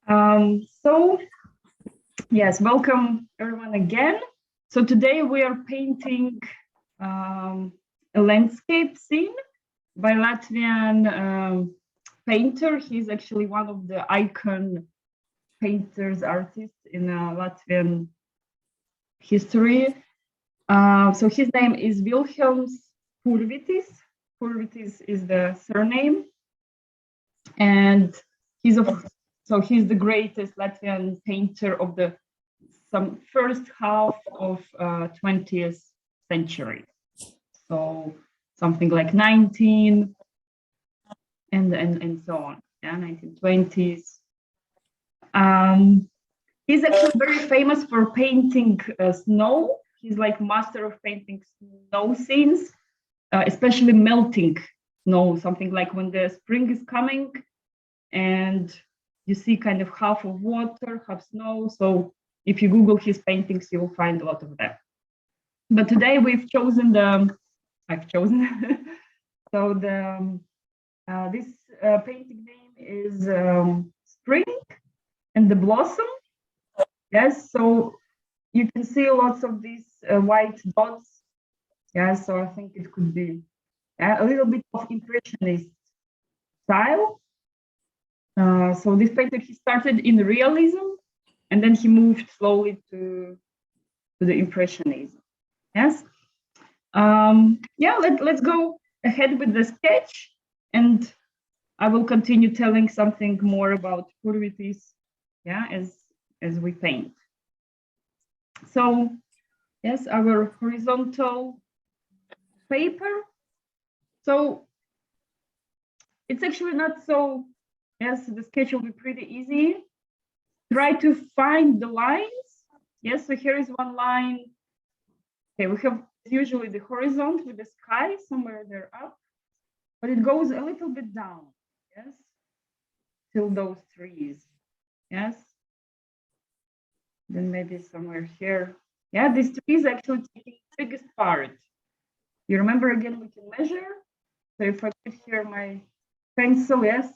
So, yes, welcome everyone again. So today we are painting a landscape scene by Latvian painter. He's actually one of the icon painters, artists in Latvian history. So his name is Vilhelms Purvītis. Purvītis is the surname, and he's the greatest Latvian painter of the first half of 20th century. So something like 19 and so on, yeah, 1920s. He's actually very famous for painting snow. He's like master of painting snow scenes, especially melting snow, something like when the spring is coming and you see kind of half of water, half snow. So if you Google his paintings, you will find a lot of them. But today we've chosen so this painting name is Spring and the Blossom. Yes, so you can see lots of these white dots. Yeah, so I think it could be a little bit of impressionist style. So this painter, he started in realism, and then he moved slowly to the impressionism. Yes. Yeah. Let's go ahead with the sketch, and I will continue telling something more about Purvītis, yeah, as we paint. So yes, our horizontal paper. So it's actually not so. Yes, the sketch will be pretty easy. Try to find the lines. Yes, so here is one line. Okay, we have usually the horizon with the sky, somewhere there up, but it goes a little bit down, yes, till those trees, yes. Then maybe somewhere here. Yeah, this tree is actually taking the biggest part. You remember again, we can measure. So if I put here my pencil, yes,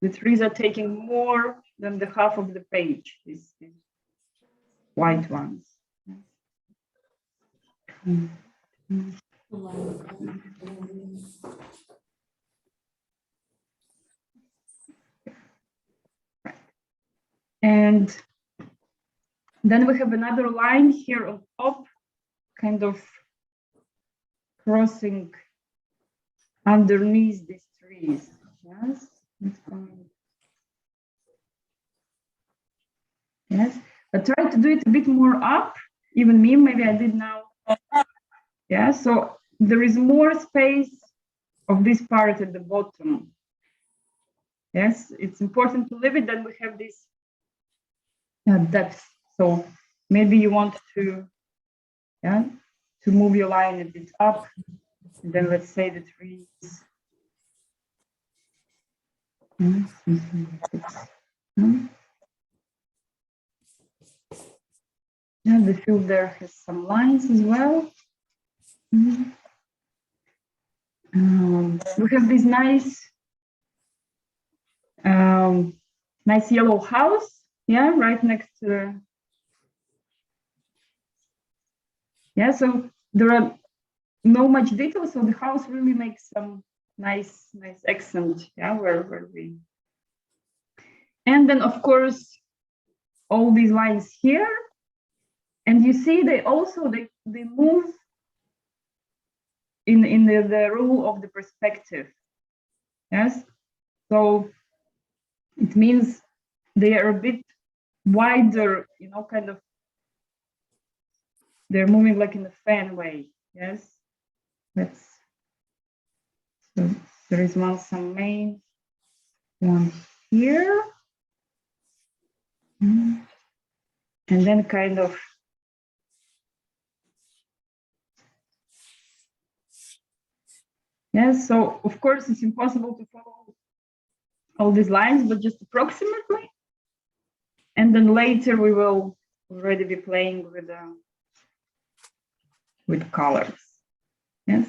the trees are taking more than the half of the page, these white ones. And then we have another line here on top, kind of crossing underneath these trees. Yes. Yes, but try to do it a bit more up. Even me, maybe I did now. Yeah, so there is more space of this part at the bottom. Yes, it's important to leave it. Then we have this depth. So maybe you want to, yeah, to move your line a bit up. And then let's say the trees. Yeah, the field there has some lines as well. We have this nice yellow house, yeah, right next to the, yeah, so there are no much detail, so the house really makes some nice accent, yeah, where we, and then of course all these lines here, and you see they also they move in the rule of the perspective. Yes, so it means they are a bit wider, you know, kind of, they're moving like in a fan way. Yes, so there is some main one here, and then kind of, yes, so of course it's impossible to follow all these lines, but just approximately. And then later we will already be playing with colors. Yes.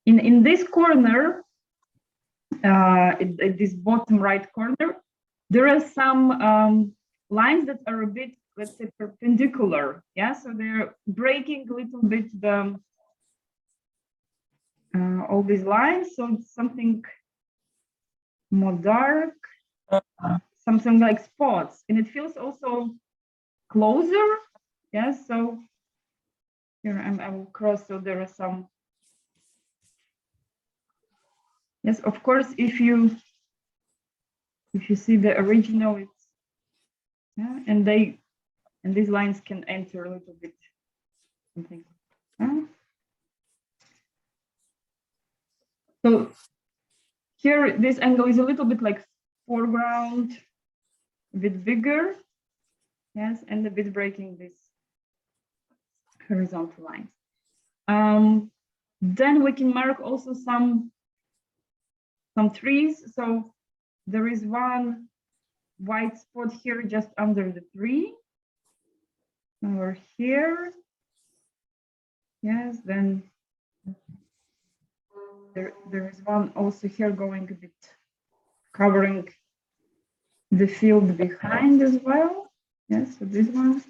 In this corner, in this bottom right corner, there are some lines that are a bit, let's say, perpendicular. Yeah, so they're breaking a little bit the all these lines. So it's something more dark, something like spots, and it feels also closer. Yeah, so here I will cross. So there are some. Yes, of course, if you see the original, it's yeah, and these lines can enter a little bit something. So here, this angle is a little bit like foreground, a bit bigger, yes, and a bit breaking this horizontal lines. Then we can mark also some trees. So there is one white spot here just under the tree. Over here. Yes, then there is one also here going a bit covering the field behind as well. Yes, so this one.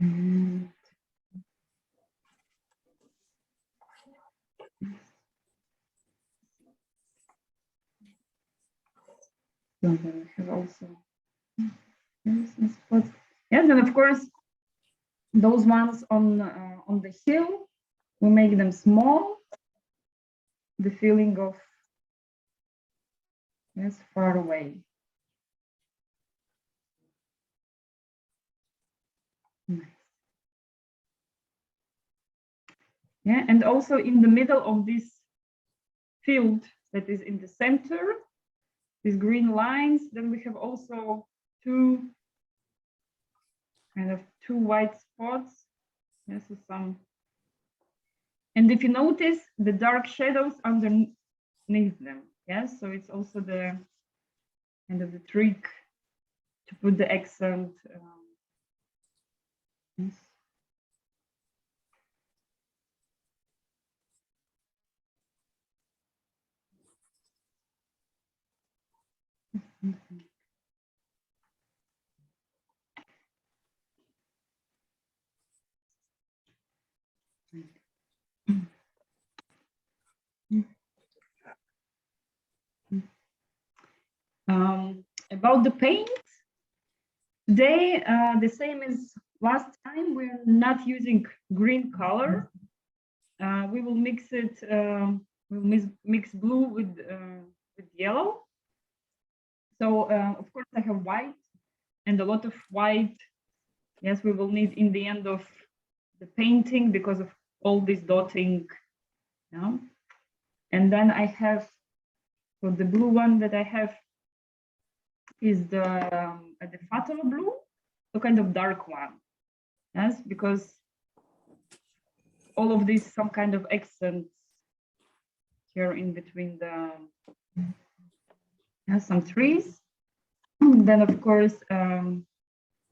And so then we have also some spots. Yeah, then of course those ones on the hill, we make them small. The feeling of yes, far away. Nice. Yeah, and also in the middle of this field that is in the center, these green lines, then we have also two white spots. Yes, so some. And if you notice the dark shadows underneath them, yes, so it's also the kind of the trick to put the accent. Yes. About the paint, today, the same as last time, we're not using green color. We will mix it, we'll mix blue with yellow. So, of course, I have white and a lot of white. Yes, we will need in the end of the painting because of all this dotting. Yeah? And then I have, so the blue one that I have is the fatal blue, so kind of dark one. Yes, because all of these some kind of accents here in between the some trees. Then of course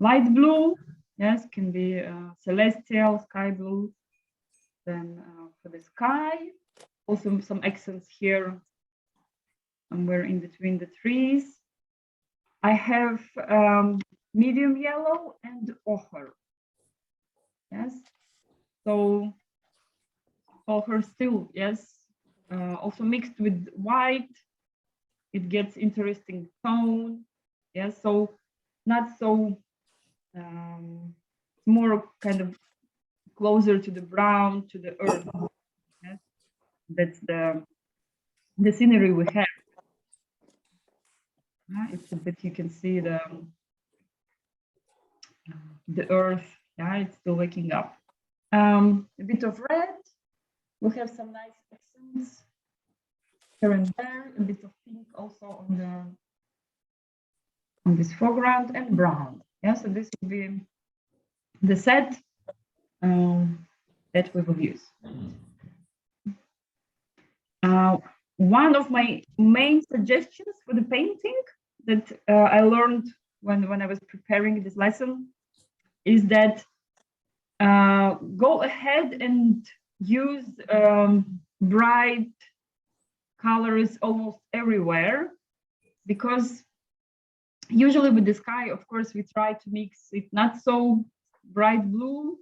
light blue, yes, can be celestial, sky blue. Then for the sky, also some accents here somewhere in between the trees. I have medium yellow and ochre. Yes, so ochre still, yes, also mixed with white, it gets interesting tone. Yes, so not so more kind of closer to the brown, to the earth. Yes, that's the scenery we have. It's a bit, you can see the earth. Yeah, it's still waking up. A bit of red. We have some nice accents here and there. A bit of pink also on this foreground, and brown. Yeah, so this will be the set that we will use. One of my main suggestions for the painting that I learned when I was preparing this lesson is that go ahead and use bright colors almost everywhere. because usually with the sky, of course, we try to mix it not so bright blue,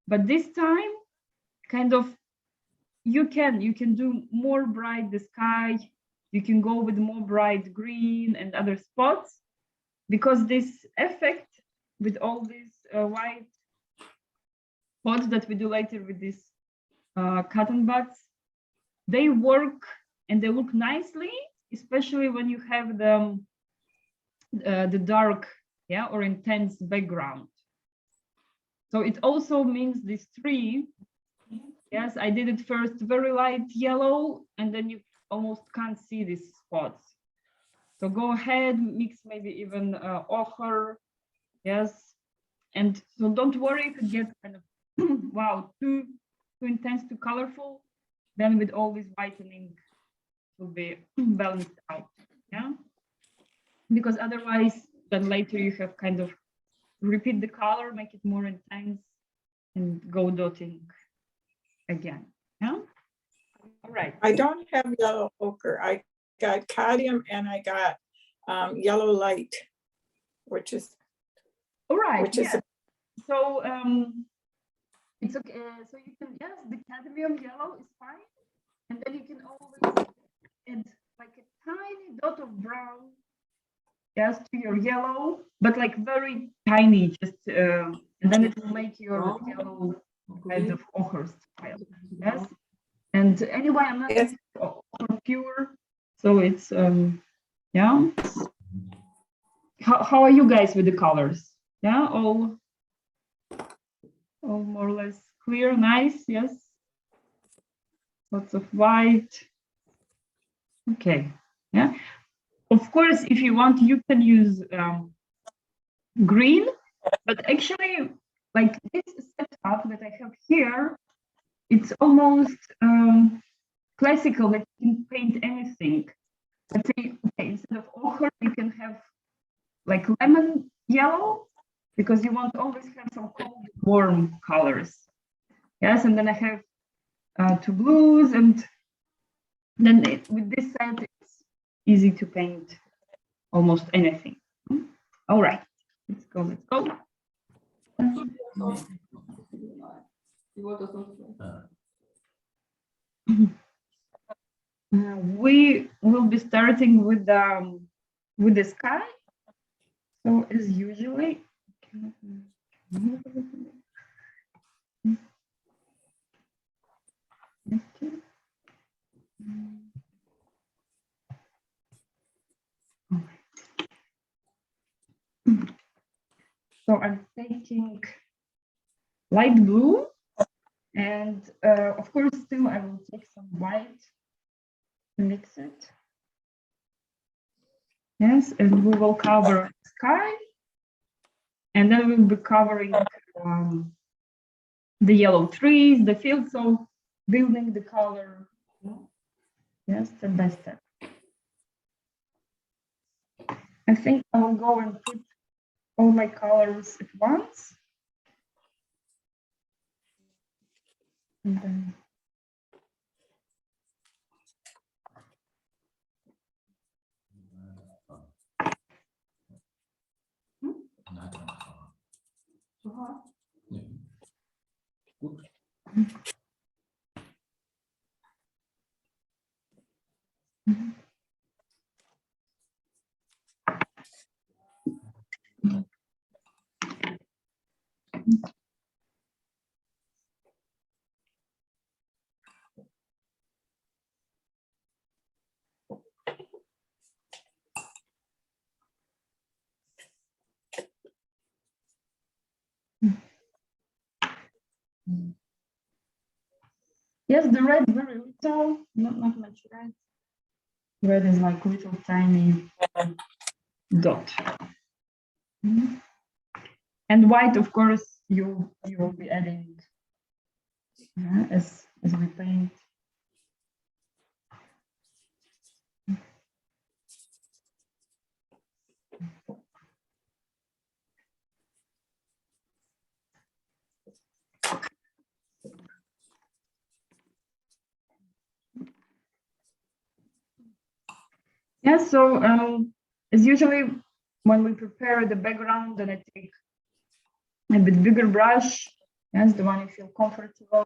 but this time kind of you can do more bright the sky. You can go with more bright green and other spots, because this effect with all these white spots that we do later with these cotton buds, they work and they look nicely, especially when you have the dark, yeah, or intense background. So it also means this tree. Yes, I did it first very light yellow, and then you almost can't see these spots. So go ahead, mix maybe even ochre, yes. And so don't worry if it gets kind of, wow, too intense, too colorful. Then with all this whitening, it will be balanced out, yeah. Because otherwise, then later you have kind of repeat the color, make it more intense, and go dotting again, yeah. All right. I don't have yellow ochre. I got cadmium and I got yellow light, which is All right. which is so it's okay. So you can, yes, the cadmium yellow is fine, and then you can always add like a tiny dot of brown, yes, to your yellow, but like very tiny, just and then it will make your yellow kind of ochre style, yes. And anyway, I'm not Yes. pure, so it's yeah. How are you guys with the colors? Yeah, all more or less clear, nice, yes. Lots of white. Okay, yeah. Of course, if you want, you can use green, but actually, like this setup that I have here, it's almost classical, that you can paint anything. Let's say, okay, instead of ochre, you can have like lemon yellow, because you want to always have some cold, warm colors. Yes, and then I have two blues, and then with this set, it's easy to paint almost anything. All right, let's go, let's go. We will be starting with the sky. So as usually, so I'm taking light blue, and of course still I will take some white to mix it. Yes, and we will cover sky, and then we'll be covering the yellow trees, the field, so building the color, yes, step by step. I think I will go and put all my colors at once. And then yes, the red very little, not much red. Red is like little tiny dot. And white, of course, you will be adding as we paint. Yeah, so as usually when we prepare the background, then I take a bit bigger brush. Yes, the one you feel comfortable.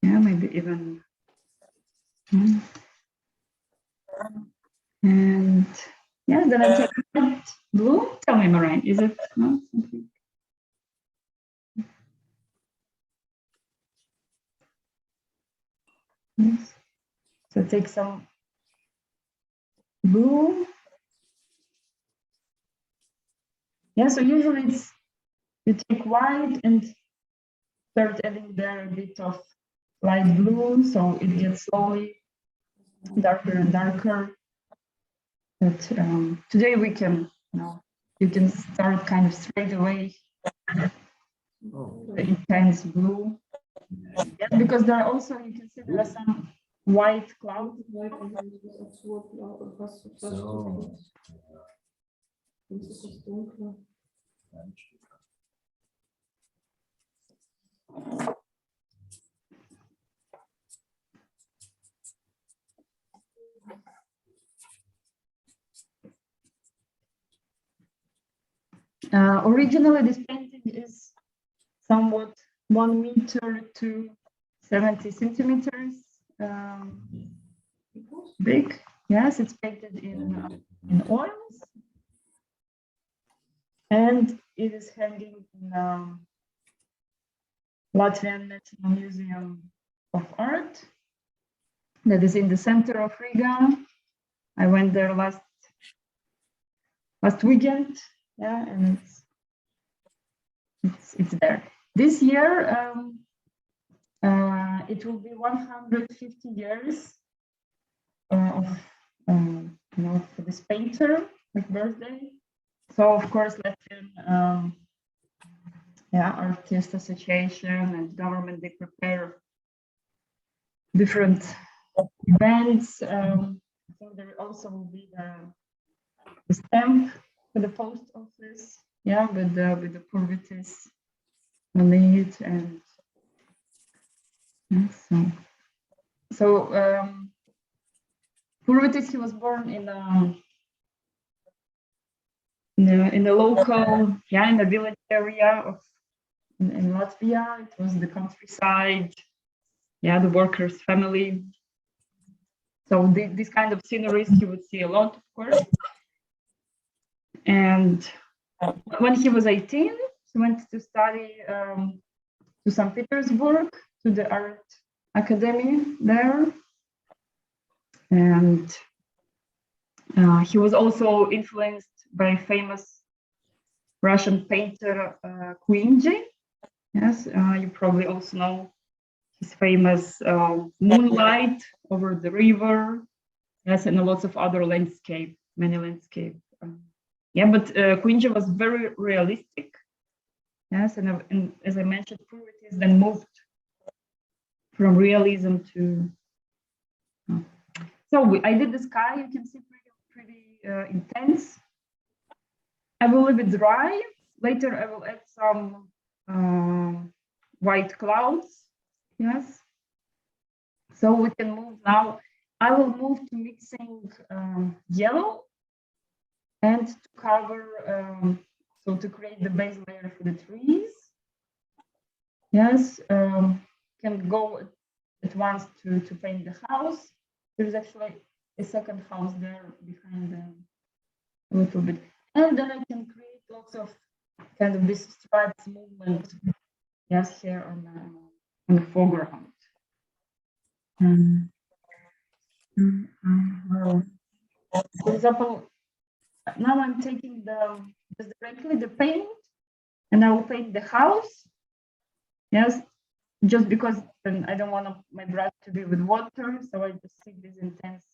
Yeah, maybe even. And yeah, then I take light blue. Tell me, Marine, is it no, something? Yes. So take some blue. Yeah, so usually it's you take white and start adding there a bit of light blue, so it gets slowly darker and darker. But today we can, you can start kind of straight away the intense blue. Yeah, because there are also, you can see there are some white clouds. Originally, this painting is somewhat 1 meter to 70 centimeters big. Yes, it's painted in oils, and it is hanging in Latvian National Museum of Art. That is in the center of Riga. I went there last weekend. Yeah, and it's there. This year, it will be 150 years of for this painter, like birthday. So of course, Latvian Artist Association and government, they prepare different events. I think there also will be the stamp for the post office. Yeah, with the Purvītis on it, and yeah, so Purvītis, he was born in the local, in the village area of in Latvia. It was the countryside, the workers' family. So this kind of sceneries you would see a lot, of course. And when he was 18, he went to study to St. Petersburg, to the art academy there. And he was also influenced by famous Russian painter Gouache. Yes, you probably also know his famous Moonlight over the river. Yes, and lots of other landscape, many landscape. But Gouache was very realistic. Yes, and as I mentioned, Purvītis then moved from realism to. So I did the sky. You can see pretty intense. I will leave it dry. Later, I will add some white clouds. Yes. So we can move now. I will move to mixing yellow and to cover, so to create the base layer for the trees. Yes, can go at once to paint the house. There's actually a second house there behind them a little bit. And then I can create lots of kind of this stripes movement, yes, here on the foreground. For example, now I'm taking just directly the paint, and I will paint the house. Yes, just because I don't want my brush to be with water, so I just see this intense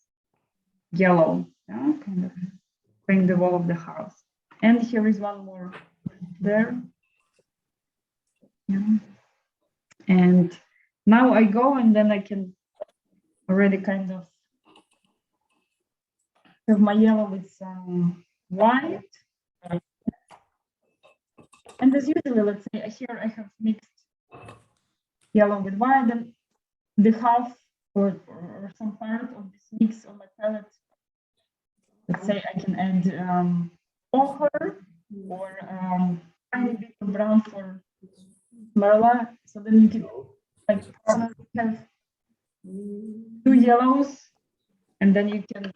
yellow, kind of paint the wall of the house. And here is one more there. Yeah. And now I go, and then I can already kind of have my yellow with some white. And as usually, let's say here I have mixed yellow with white, and the half or some part of this mix on my palette let's say I can add ochre or tiny bit of brown for Marla. So then you can like have 2 yellows, and then you can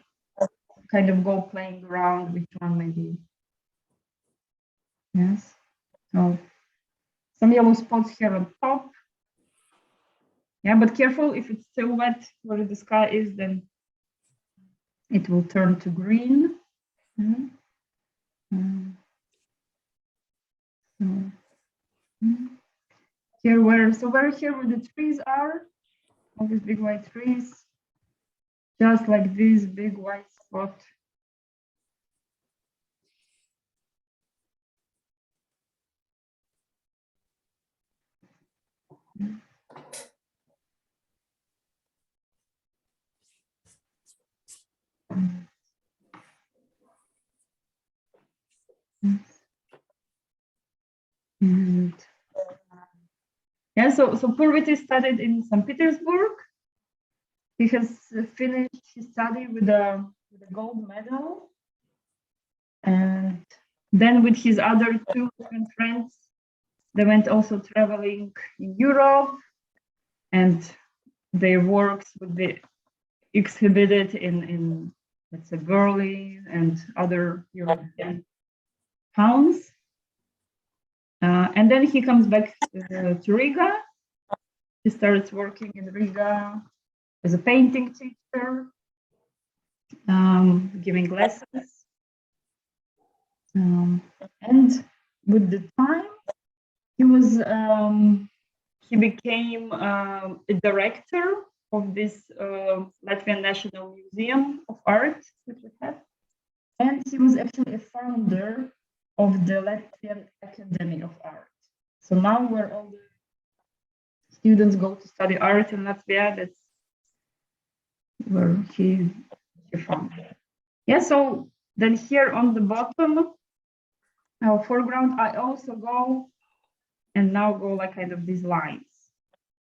kind of go playing around which one maybe. Yes. So some yellow spots here on top. Yeah, but careful, if it's still wet where the sky is, then it will turn to green. Here where the trees are, all these big white trees, just like this big white spot. And yeah, so Purvītis studied in St. Petersburg. He has finished his study with a gold medal. And then with his other 2 different friends, they went also traveling in Europe, and their works would be exhibited in let's say Berlin and other European towns. And then he comes back to Riga. He starts working in Riga as a painting teacher, giving lessons. And with the time, he became a director of this Latvian National Museum of Art, which we have. And he was actually a founder of the Latvian Academy of Art. So now where all the students go to study art in Latvia, that's where he founded. Yeah, so then here on the bottom, our foreground, I also go and now go like kind of these lines.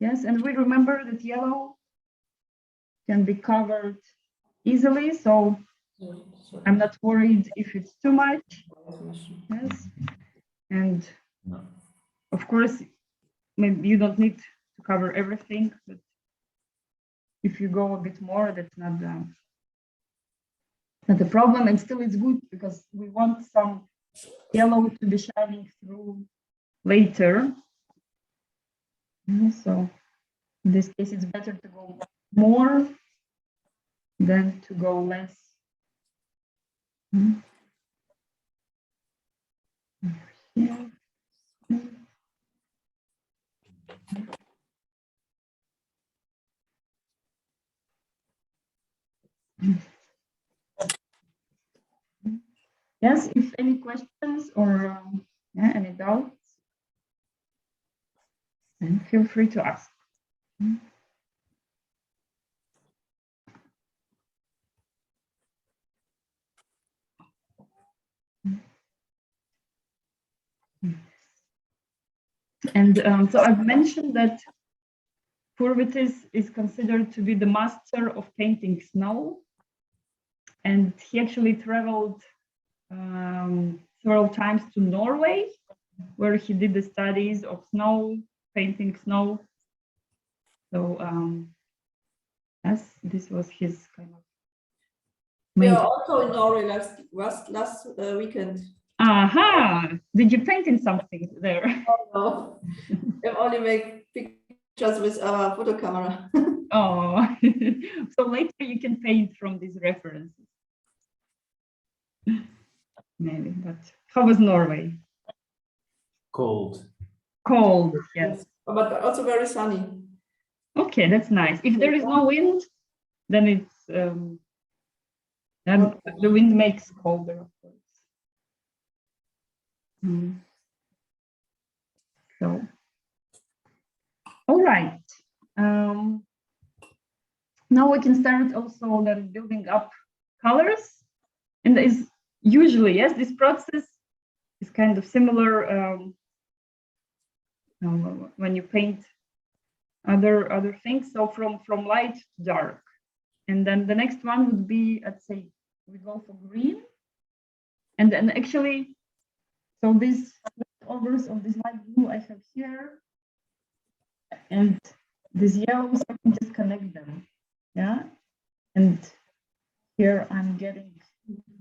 Yes, and we remember that yellow can be covered easily, so I'm not worried if it's too much. Yes, and of course, maybe you don't need to cover everything, but if you go a bit more, that's not a problem, and still it's good because we want some yellow to be shining through later. So in this case, it's better to go more than to go less. Here. Yes, if any questions or any doubts, then feel free to ask. And so I've mentioned that Purvītis is considered to be the master of painting snow, and he actually traveled several times to Norway, where he did the studies of snow, painting snow. So yes, this was his kind of. Yeah, also in Norway last weekend. Aha! Did you paint in something there? Oh, no. I only make pictures with a photo camera. Oh, so later you can paint from these references. Maybe, but how was Norway? Cold. Cold, yes. But also very sunny. Okay, that's nice. If there is no wind, then it's then the wind makes colder, of course. So, all right. Now we can start also then building up colors, and is usually, yes, this process is kind of similar when you paint other things. So from light to dark, and then the next one would be, let's say, we go for green. And then actually, so these leftovers of this light blue I have here, and these yellows, I can just connect them, yeah? And here I'm getting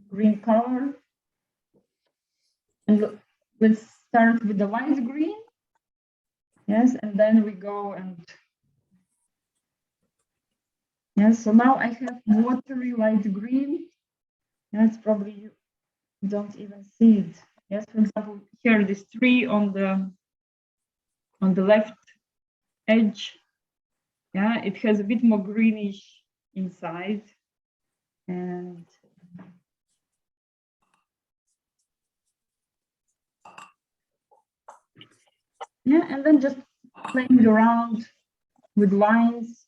green color. And look, let's start with the light green. Yes, and then we go and, yes, so now I have watery light green. Yes, probably you don't even see it. Yes, for example, here this tree on the left edge, yeah, it has a bit more greenish inside. And yeah, and then just playing around with lines.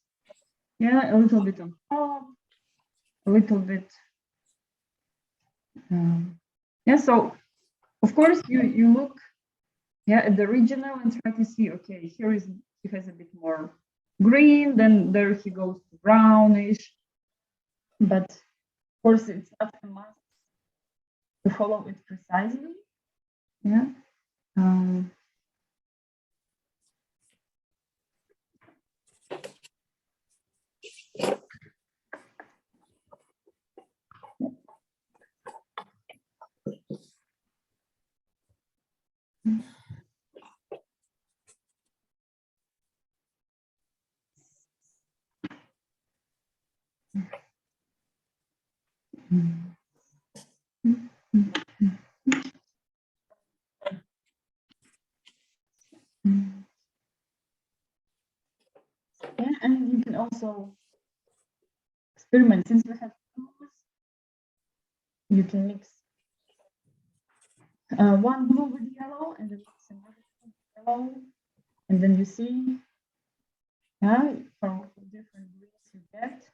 Yeah, a little bit on top, a little bit. Yeah, so of course you look, yeah, at the original and try to see, okay, here is, he has a bit more green, then there he goes to brownish. But of course it's not a must to follow it precisely. Yeah. Yeah, and you can also experiment. Since we have tools, you can mix one blue with yellow and then mix another with yellow, and then you see, yeah, from different greens you get.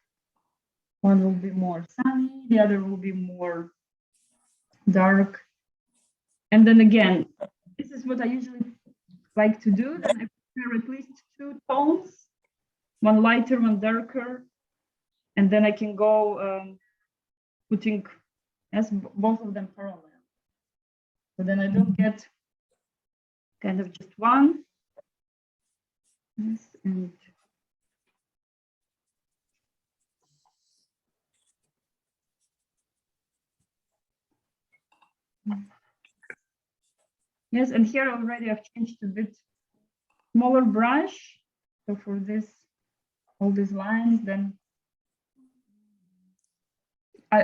One will be more sunny, the other will be more dark. And then again, this is what I usually like to do. Then I prepare at least 2 tones, one lighter, one darker, and then I can go putting, yes, both of them parallel. So then I don't get kind of just one. Yes, and yes, and here already I've changed a bit smaller brush. So for this, all these lines, then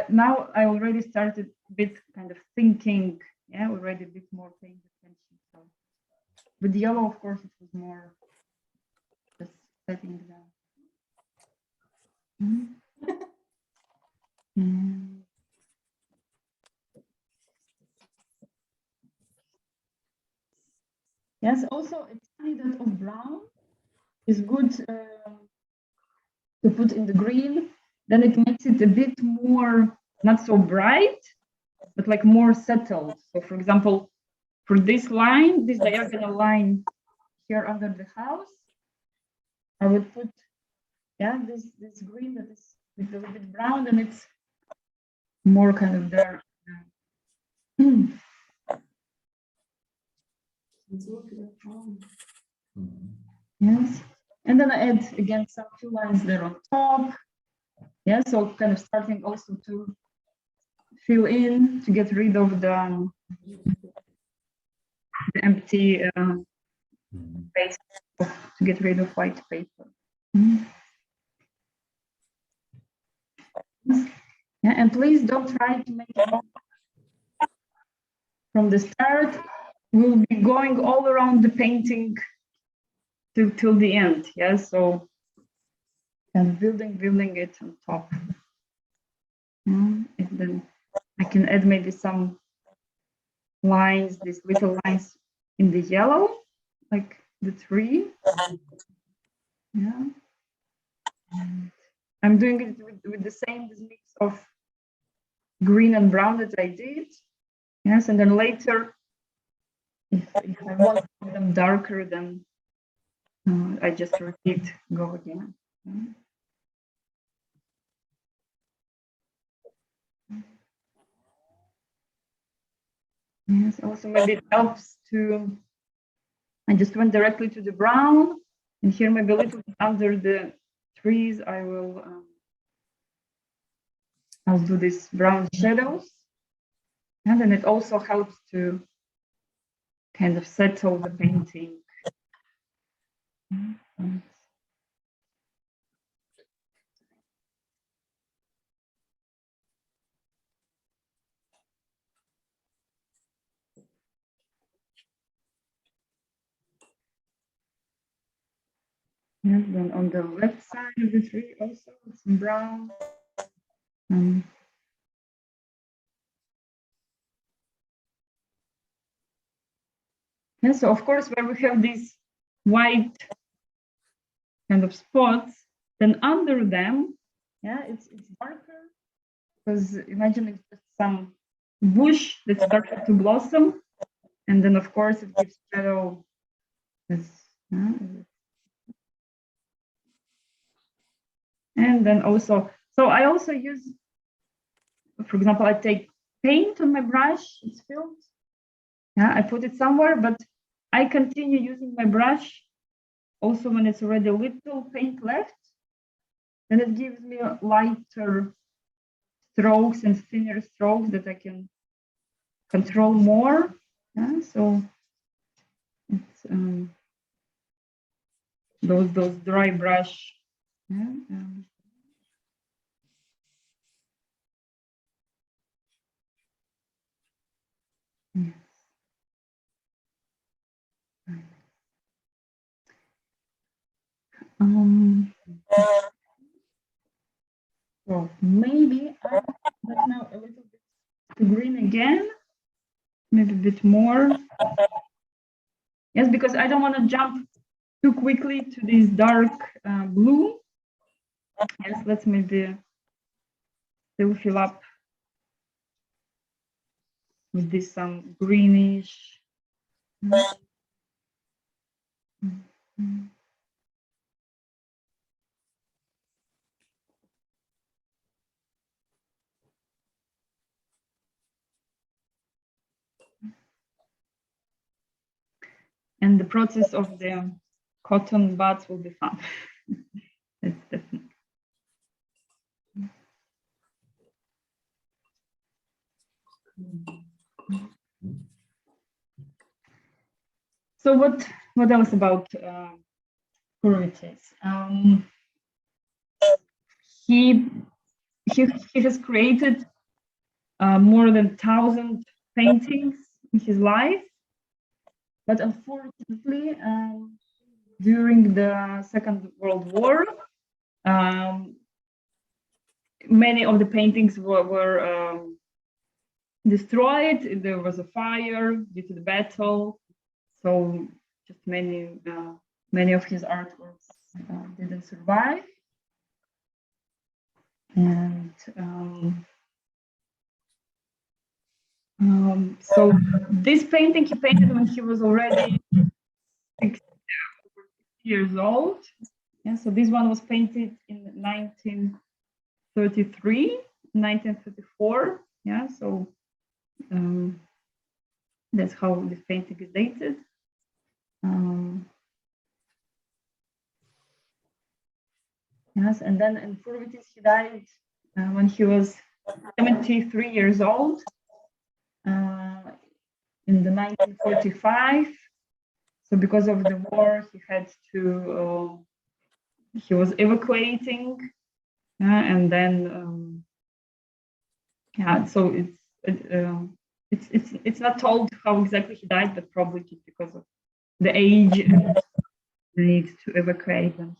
now I already started a bit kind of thinking, yeah, already a bit more paying attention. So with yellow, of course, it was more just setting down. Yes, also it's funny that of brown is good to put in the green, then it makes it a bit more, not so bright, but like more settled. So for example, for this line, this diagonal line here under the house, I would put, yeah, this green that is a little bit brown, and it's more kind of there. Yes, and then I add again some 2 lines there on top. Yeah, so kind of starting also to fill in, to get rid of the empty space, to get rid of white paper. Yeah, and please don't try to make it from the start. We'll be going all around the painting till the end. Yeah, so and building it on top. And then I can add maybe some lines, these little lines in the yellow, like the tree. Yeah. And I'm doing it with the same mix of green and brown that I did. Yes, and then later, if I want them darker, then I just repeat, go again. Yes, also maybe it helps to, I just went directly to the brown, and here maybe a little bit under the trees, I'll do these brown shadows. And then it also helps to kind of settle the painting. And then on the left side of the tree also some brown. Yeah, so of course, where we have these white kind of spots, then under them, yeah, it's darker, because imagine it's just some bush that started to blossom, and then of course it gives shadow. And then also, so I also use, for example, I take paint on my brush, it's filled. Yeah, I put it somewhere, but I continue using my brush also when it's already a little paint left. And it gives me lighter strokes and thinner strokes that I can control more. Yeah, so it's those dry brush. Yeah, yes. So maybe I but now a little bit to green again, maybe a bit more. Yes, because I don't want to jump too quickly to this dark blue. Yes, let's maybe still fill up with this some greenish. And the process of the cotton buds will be fun. That's definitely. So what else about Purvītis? He has created more than 1,000 paintings in his life, but unfortunately, during the Second World War, many of the paintings were destroyed. There was a fire due to the battle, so just many of his artworks didn't survive. And so this painting he painted when he was already 6 years old. Yeah, so this one was painted in 1933, 1934. Yeah, so that's how this painting is dated. Yes, and then in Purvītis he died when he was 73 years old in the 1945. So because of the war, he had to. He was evacuating, and then yeah. So it's not told how exactly he died, but probably just because of the age and the need to evacuate, and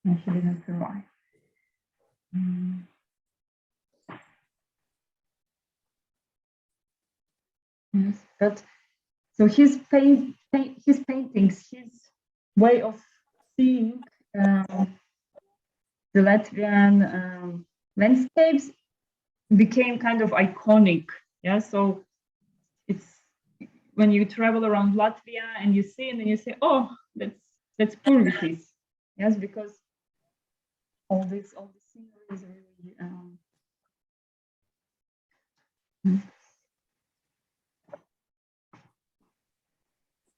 he didn't survive. Yes, but so his paintings, his way of seeing the Latvian landscapes became kind of iconic. Yeah, so it's when you travel around Latvia and you see, and then you say, "Oh, that's Purvītis." Yes, because all the scenery is really.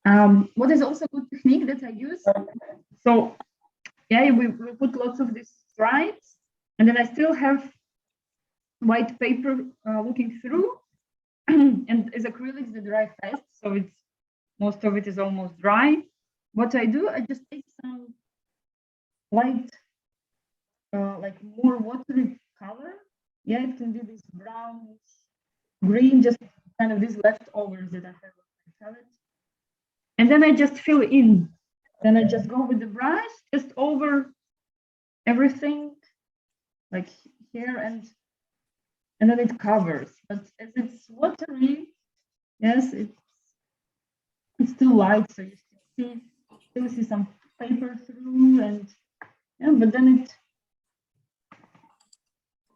What is also a good technique that I use? So yeah, we put lots of these stripes, and then I still have white paper looking through, and as acrylics, they dry fast, so it's most of it is almost dry. What I do, I just take some light, like more watery color. Yeah, it can be this brown, green, just kind of these leftovers that I have on my palette. And then I just fill in. Then I just go with the brush, just over everything, like here, and then it covers. But as it's watery, yes, it's still light, so you still see some paper through, and yeah, but then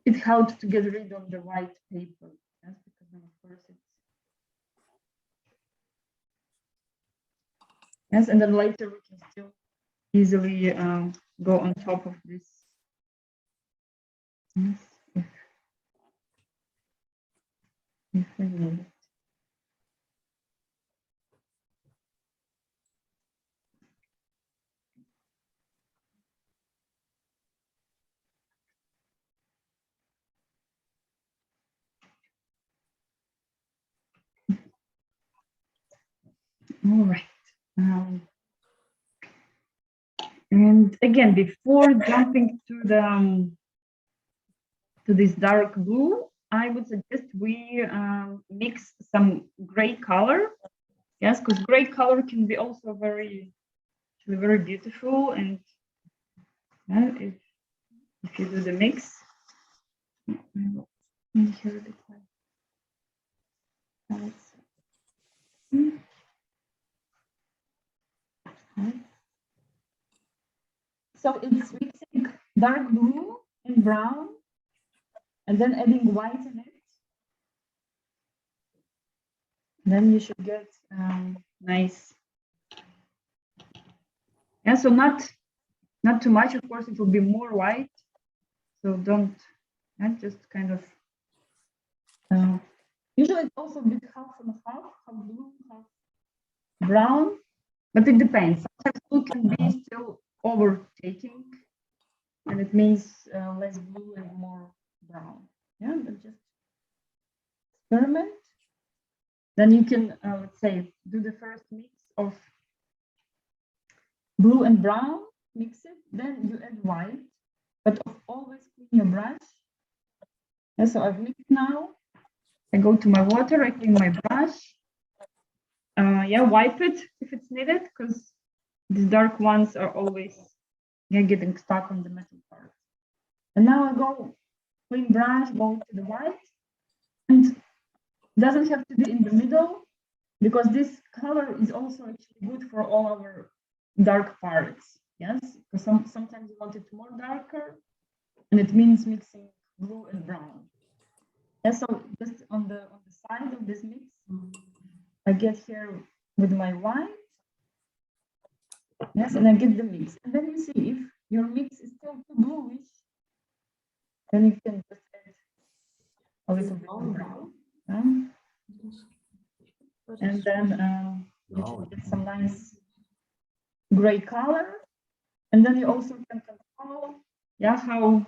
it helps to get rid of the white paper, yes, because then of course it's yes, and then later we can still easily go on top of this. Yes, if we need it. All right. And again, before jumping to the to this dark blue, I would suggest we mix some gray color. Yes, because gray color can be also very beautiful, and if you do the mix. Here it is. So it's mixing dark blue and brown, and then adding white in it. Then you should get nice. Yeah, so not too much. Of course, it will be more white. So don't, just kind of. Usually it's also a bit half and half blue, half brown, but it depends. Sometimes blue can be still overtaking, and it means less blue and more brown. Yeah, but just experiment. Then you can, let's say, do the first mix of blue and brown, mix it, then you add white, but always clean your brush. Yeah, so I've mixed now. I go to my water, I clean my brush. Yeah, wipe it if it's needed, because these dark ones are always getting stuck on the metal part. And now I go clean brush, go to the white, and doesn't have to be in the middle, because this color is also actually good for all our dark parts. Yes, because sometimes you want it more darker, and it means mixing blue and brown. Yeah, so just on the side of this mix, I get here with my white. Yes, and I get the mix. And then you see if your mix is still too bluish, then you can just add a little bit of brown. And then you should get some nice gray color. And then you also can control how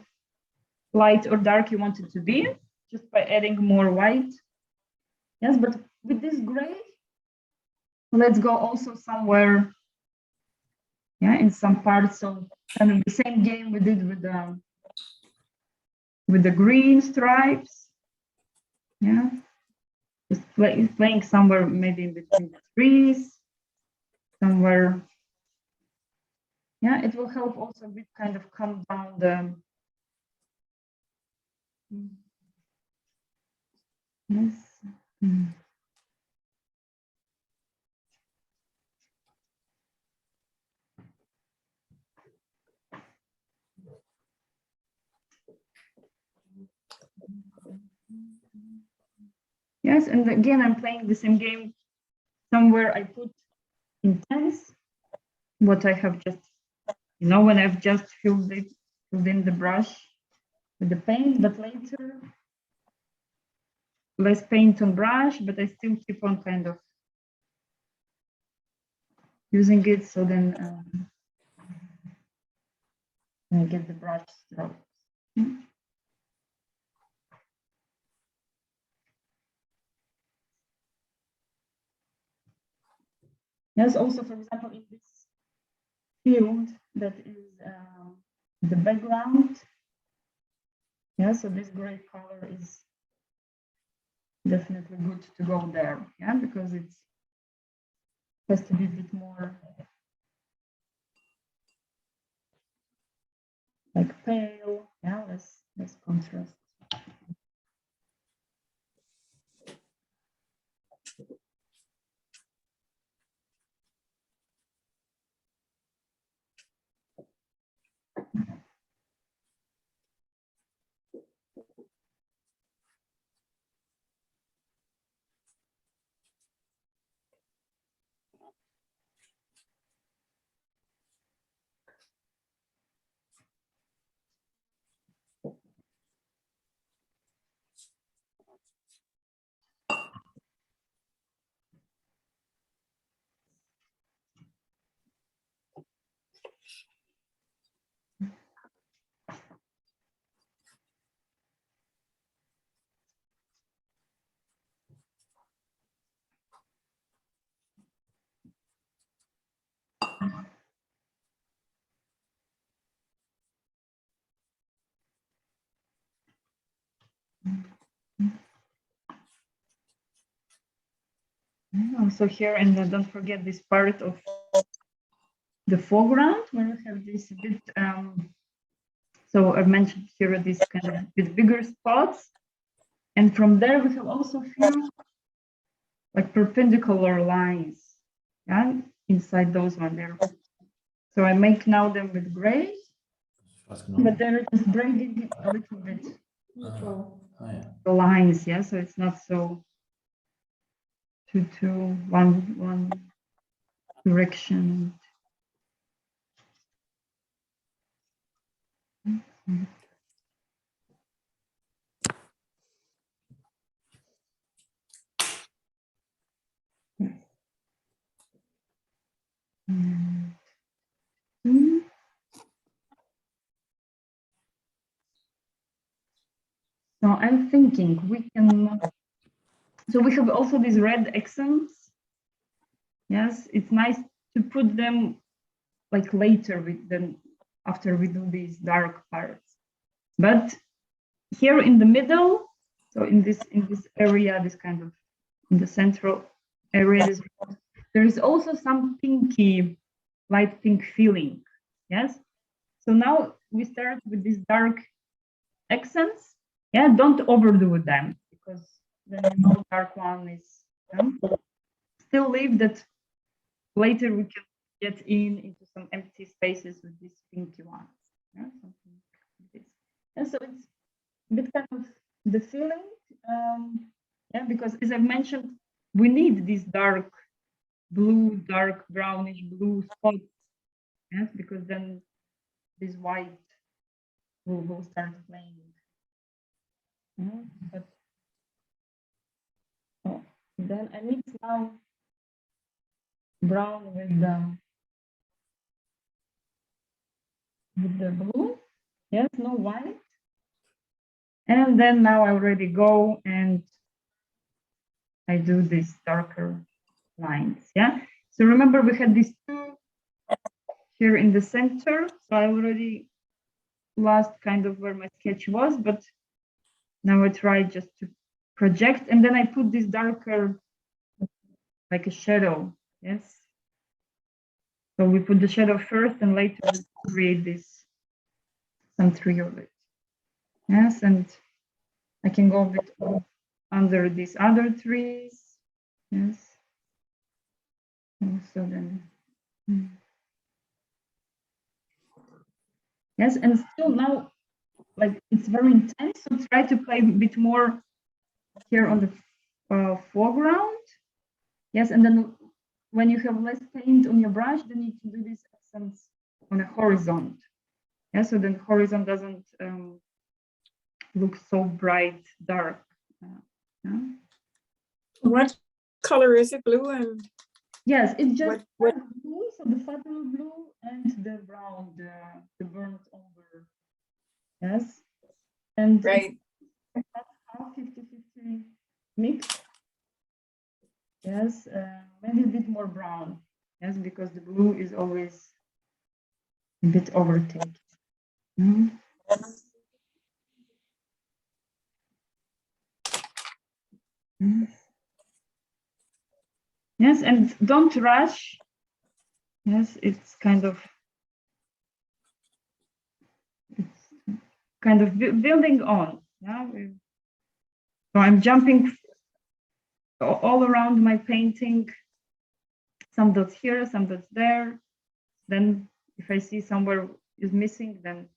light or dark you want it to be, just by adding more white. Yes, but with this gray, let's go also somewhere, in some parts. So kind of the same game we did with the green stripes. Yeah, just playing somewhere maybe in between the trees, somewhere. Yeah, it will help also a bit kind of calm down the. Yes. Yes, and again, I'm playing the same game. Somewhere I put intense, what I have just, when I've just filled in the brush with the paint, but later less paint on brush, but I still keep on kind of using it. So then I get the brush strokes. Yes, also, for example, in this field that is the background. Yeah, so this gray color is definitely good to go there. Yeah, because it has to be a bit more like pale. Yeah, less contrast. Also here, and don't forget this part of the foreground where we have this bit. So I mentioned here this kind of bit bigger spots, and from there we have also few like perpendicular lines, yeah, inside those one there. So I make now them with gray, but they're just bringing it a little bit the lines, yeah. So it's not so to one direction. So I'm thinking we can. So we have also these red accents. Yes, it's nice to put them like later with them after we do these dark parts. But here in the middle, so in this area, this kind of in the central area, there is also some pinky, light pink feeling. Yes. So now we start with these dark accents. Yeah, don't overdo them because the dark one is still leave that later we can get into some empty spaces with these pinky ones. Yeah, something like this. And so it's a bit kind of the feeling. Yeah, because as I mentioned, we need these dark blue, dark brownish blue spots. Yes, because then this white will start playing. But then I mix now brown with the blue. Yes, no white. And then now I already go and I do these darker lines. Yeah. So remember we had these two here in the center. So I already lost kind of where my sketch was, but now I try just to project, and then I put this darker, like a shadow. Yes. So we put the shadow first and later create this, some tree of it. Yes, and I can go a bit under these other trees. Yes. And so then. Yes, and still now, like it's very intense, so try to play a bit more here on the foreground. Yes, and then when you have less paint on your brush, then you can do these accents on a horizon. Yeah, so then horizon doesn't look so bright, dark. Yeah. What color is it? Blue and Yes, it's just What, blue, so the fatal blue and the brown, the burnt umber. Yes, and right, half 50-50 mix. Yes, maybe a bit more brown. Yes, because the blue is always a bit overtaken. Mm. Mm. Yes, and don't rush. Yes, it's kind of building on. Yeah, so I'm jumping all around my painting. Some dots here, some dots there. Then if I see somewhere is missing, then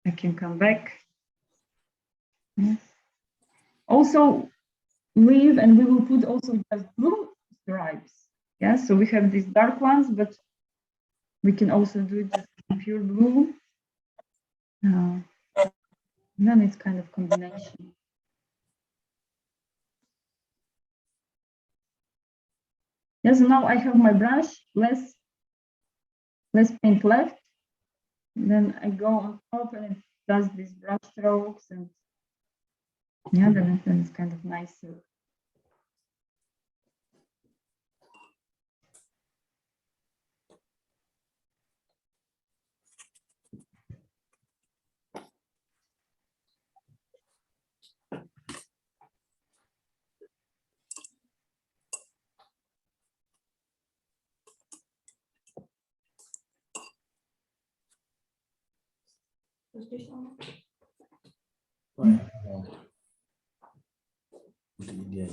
I can come back. Yes. Also leave, and we will put also just blue stripes. Yes, so we have these dark ones, but we can also do just pure blue. Then it's kind of combination. Yes, now I have my brush, less paint left. Then I go on top and it does these brush strokes, and yeah, then it's kind of nicer. Right. Yeah. What do you get?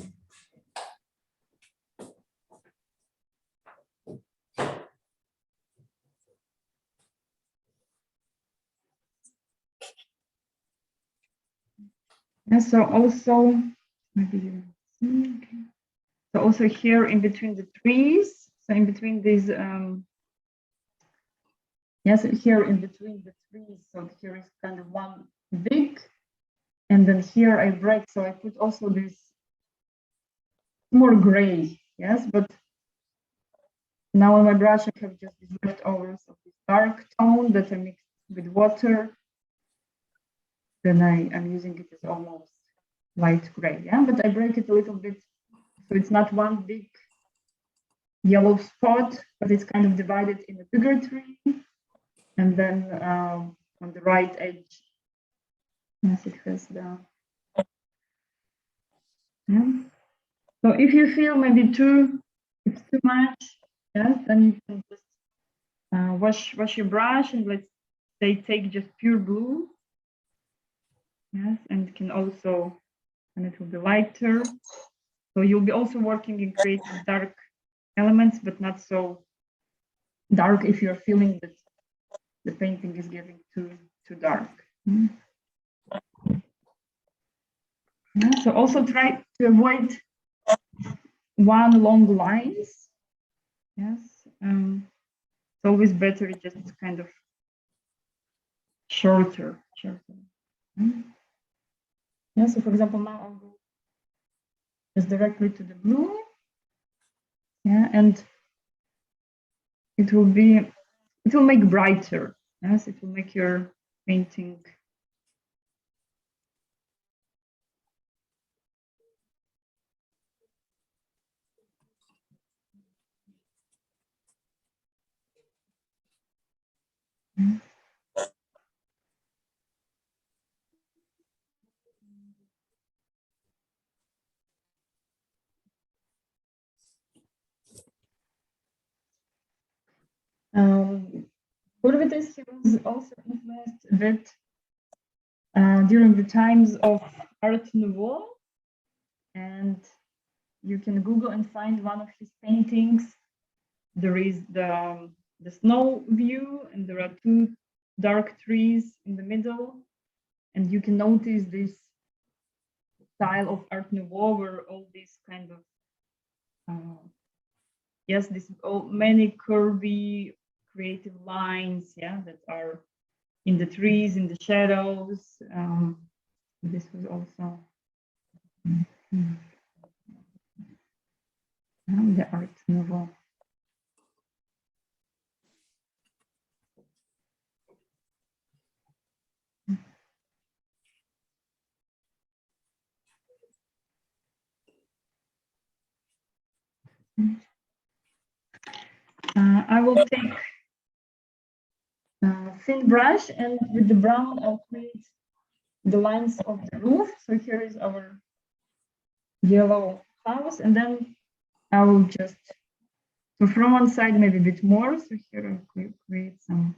Yeah, so also maybe you see. Okay. So also here in between the trees, so in between these yes, here in between the trees, so here is kind of one big, and then here I break, so I put also this more gray, yes, but now on my brush I have just these leftovers of this dark tone that I mixed with water. Then I'm using it as almost light gray, yeah, but I break it a little bit, so it's not one big yellow spot, but it's kind of divided in a bigger tree. And then on the right edge, yes, it has the, yeah. So if you feel maybe it's too much, yes, then you can just wash your brush and let's say take just pure blue, yes, and can also, and it will be lighter. So you'll be also working in creating dark elements, but not so dark if you're feeling that the painting is getting too dark. Mm. Yeah, so also try to avoid one long lines. Yes, it's always better just kind of shorter. Mm. Yeah, so for example, now I'll go just directly to the blue. Yeah, and it will make brighter. Yes, it will make your painting. Mm. Purvītis, he was also influenced a bit during the times of Art Nouveau, and you can Google and find one of his paintings. There is the snow view, and there are two dark trees in the middle, and you can notice this style of Art Nouveau where all these kind of yes, this many curvy creative lines, yeah, that are in the trees, in the shadows. This was also And the Art Nouveau. I will take a thin brush, and with the brown I'll create the lines of the roof. So here is our yellow house, and then I will just, so from one side maybe a bit more. So here I'll create some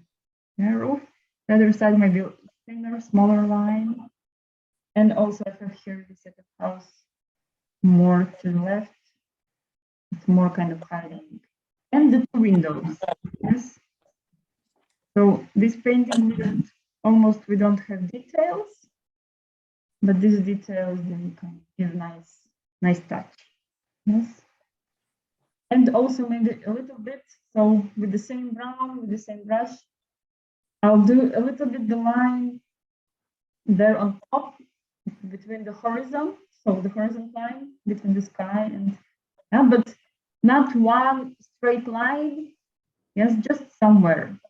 roof. The other side maybe thinner, smaller line. And also I have here the set of house more to the left. It's more kind of hiding. And the two windows, yes. So this painting, almost we don't have details, but these details then can give nice touch, yes. And also maybe a little bit, so with the same brown, with the same brush, I'll do a little bit the line there on top between the horizon, so the horizon line between the sky and, but not one straight line, yes, just somewhere,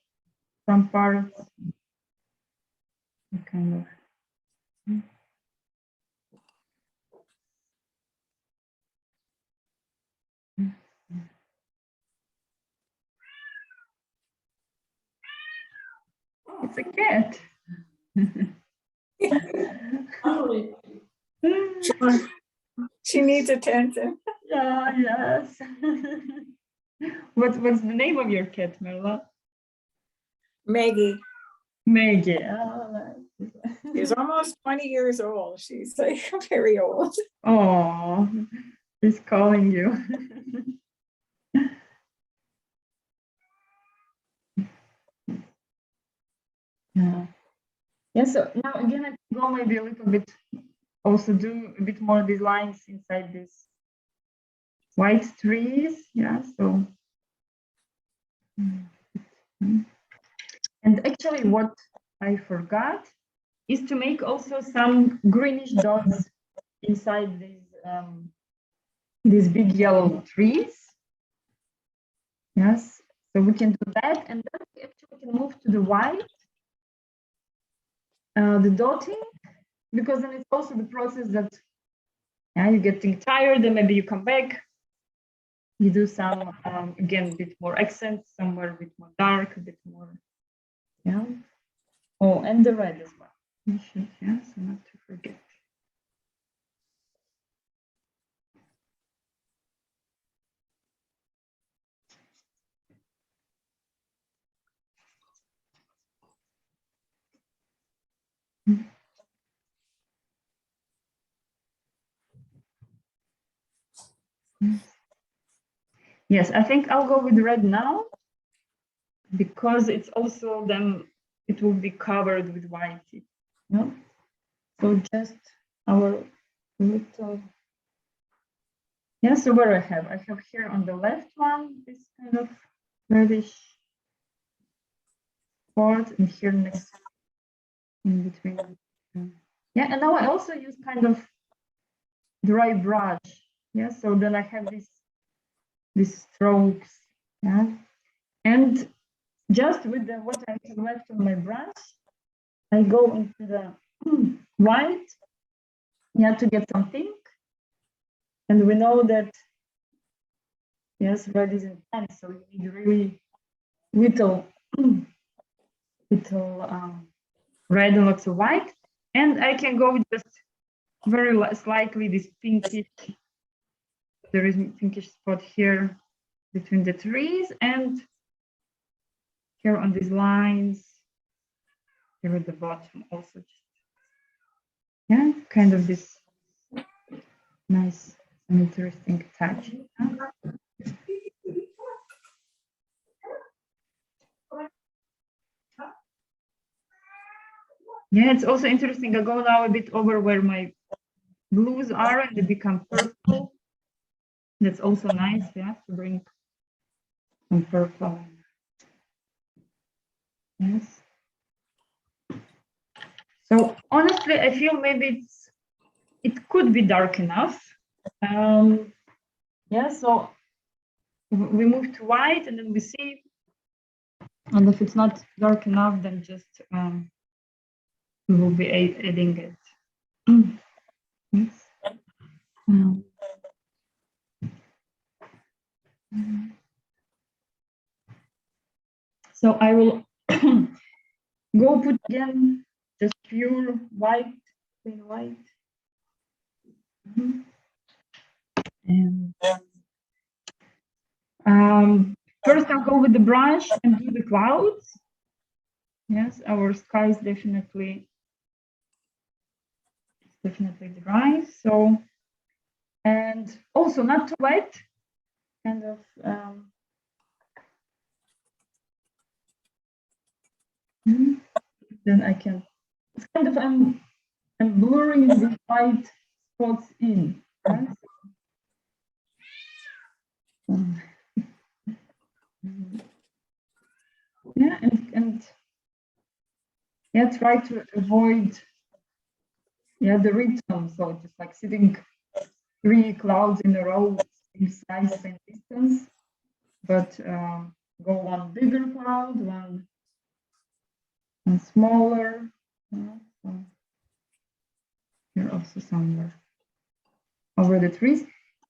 some parts, kind of. It's a cat. Hungry. She needs attention. Yeah, yes. What's the name of your cat, Merla? Maggie Maggie. Oh, is almost 20 years old. She's like very old. oh, he's calling you. Yeah. Yeah, so now again, I can go maybe a little bit, also do a bit more of these lines inside these white trees. Yeah, so. And actually what I forgot is to make also some greenish dots inside these big yellow trees. Yes, so we can do that, and then we actually can move to the white, the dotting, because then it's also the process that you're getting tired, and maybe you come back, you do some, again, a bit more accents, somewhere a bit more dark, a bit more, yeah. Oh, and the red as well. You should, yeah, so not to forget. Yes, I think I'll go with red now, because it's also then it will be covered with white. No? So just our little, yeah, so where I have here on the left one, this kind of reddish part, and here next in between. Yeah, and now I also use kind of dry brush. Yeah, so then I have these strokes. Yeah, and just with what I have left on my brush, I go into the white, yeah, to get some pink. And we know that, yes, red is intense, so you need really little red and lots of white. And I can go just very slightly this pinkish, there is a pinkish spot here between the trees, and here on these lines, here at the bottom also, yeah, kind of this nice and interesting touch. Yeah, it's also interesting. I go now a bit over where my blues are, and they become purple. That's also nice, yeah, to bring some purple. Yes. So honestly, I feel maybe it could be dark enough. Yeah, so we move to white, and then we see, and if it's not dark enough, then just we will be adding it. Yes. So I will go put again just pure white, plain white. And first I'll go with the brush and do the clouds. Yes, our sky is definitely dry. So, and also not too wet, kind of. Then I can. It's kind of I'm blurring the white spots in. Right? Yeah, and yeah, try to avoid the rhythm. So just like sitting 3 clouds in a row, same size, same distance, but go one bigger cloud, one smaller. So here also somewhere over the trees.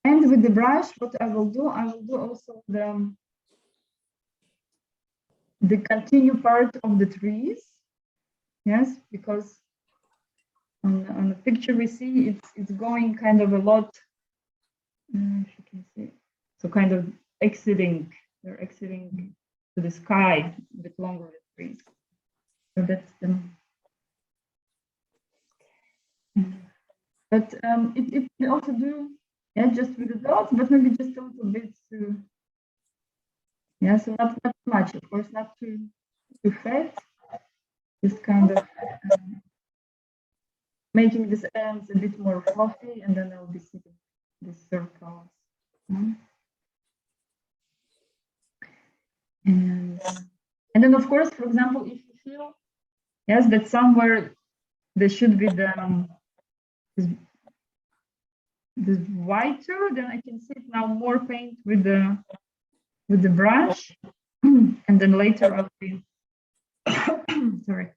And with the brush, what I will do also the continue part of the trees. Yes, because on the picture we see it's going kind of a lot. If you can see, so kind of exiting. They're exiting to the sky a bit longer the trees. So that's the. But it can also do just with the dots, but maybe just a little bit to. Yeah, so not too much, of course, not too fat. Just kind of making these ends a bit more fluffy, and then I'll be seeing these circles. And then, of course, for example, if you feel that somewhere there should be this whiter, then I can see it now more paint with the brush, and then later I'll be sorry,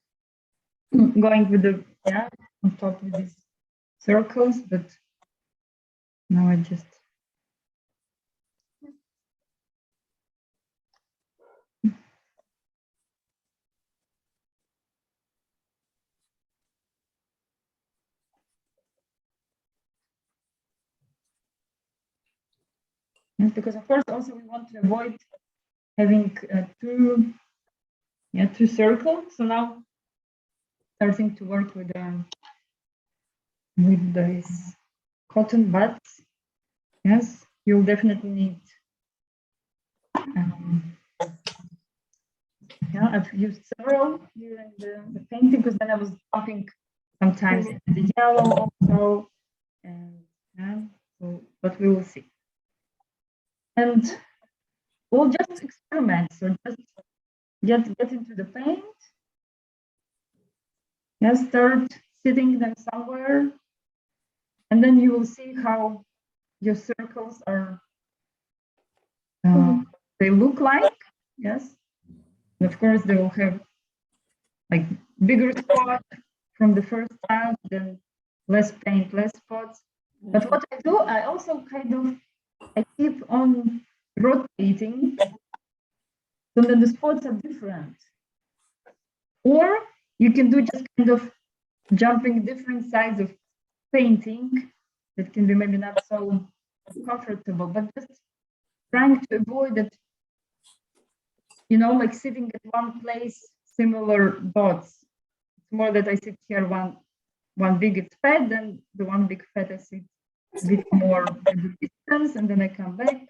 going with the on top with these circles, but now I just because of course also we want to avoid having two circles. So now starting to work with these cotton buds. Yes, you'll definitely need. I've used several during the painting because then I was dropping sometimes the yellow also, and so, but we will see. And we'll just experiment. So just get into the paint. Start sitting them somewhere, and then you will see how your circles are. They look like, yes. And of course, they will have like bigger spots from the first time, then less paint, less spots. But what I do, I also I keep on rotating so that the spots are different. Or you can do just kind of jumping different sides of painting that can be maybe not so comfortable, but just trying to avoid that, like sitting at one place, similar dots. It's more that I sit here one big fat, then the one big fat I sit a bit more at the distance, and then I come back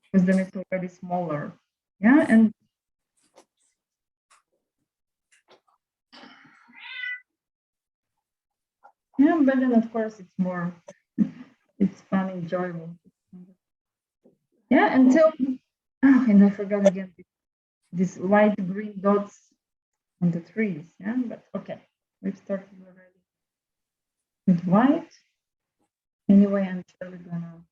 because then it's already smaller. Yeah, and but then of course it's more, it's fun, enjoyable. Yeah, until and I forgot again these light green dots on the trees. Yeah, but okay, we've started already with white. Anyway, I'm surely gonna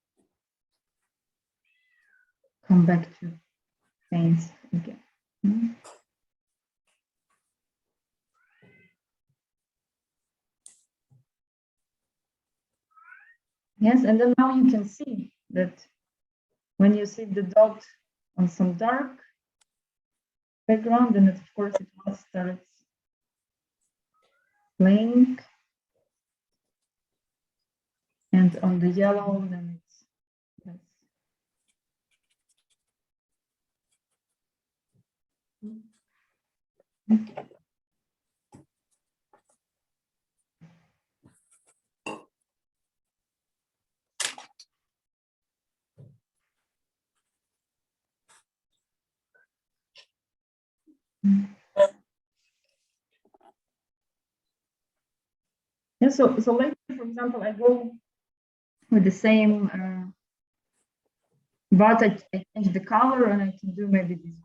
come back to paints again. Yes, and then now you can see that when you see the dot on some dark background, then of course it once starts playing. And on the yellow, then it's less. Yeah, so later, for example, I go with the same, but I change the color and I can do maybe this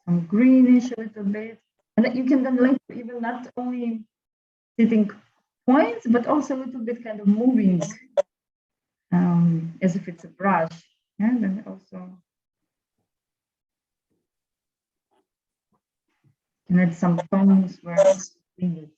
some greenish a little bit. And then you can then later even not only hitting points, but also a little bit kind of moving as if it's a brush. Yeah, and then also can add some tones where it's needed.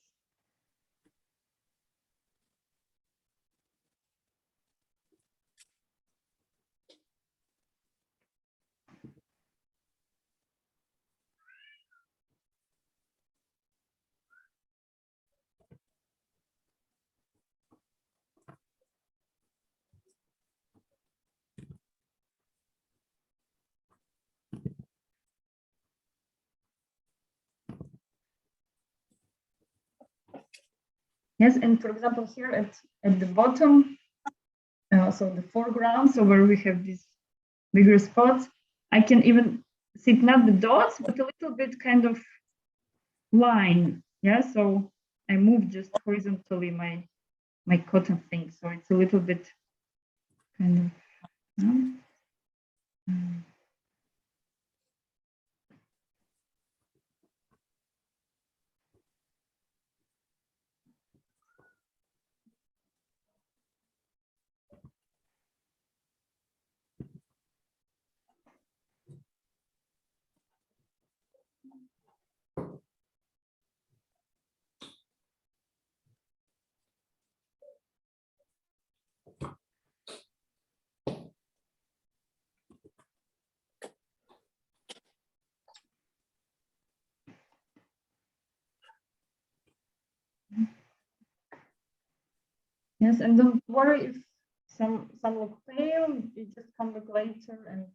Yes, and for example, here at the bottom, so the foreground, so where we have these bigger spots, I can even see not the dots, but a little bit kind of line. Yeah, so I move just horizontally my cotton thing, so it's a little bit kind of. Yes, and don't worry if some look pale, you just come back later and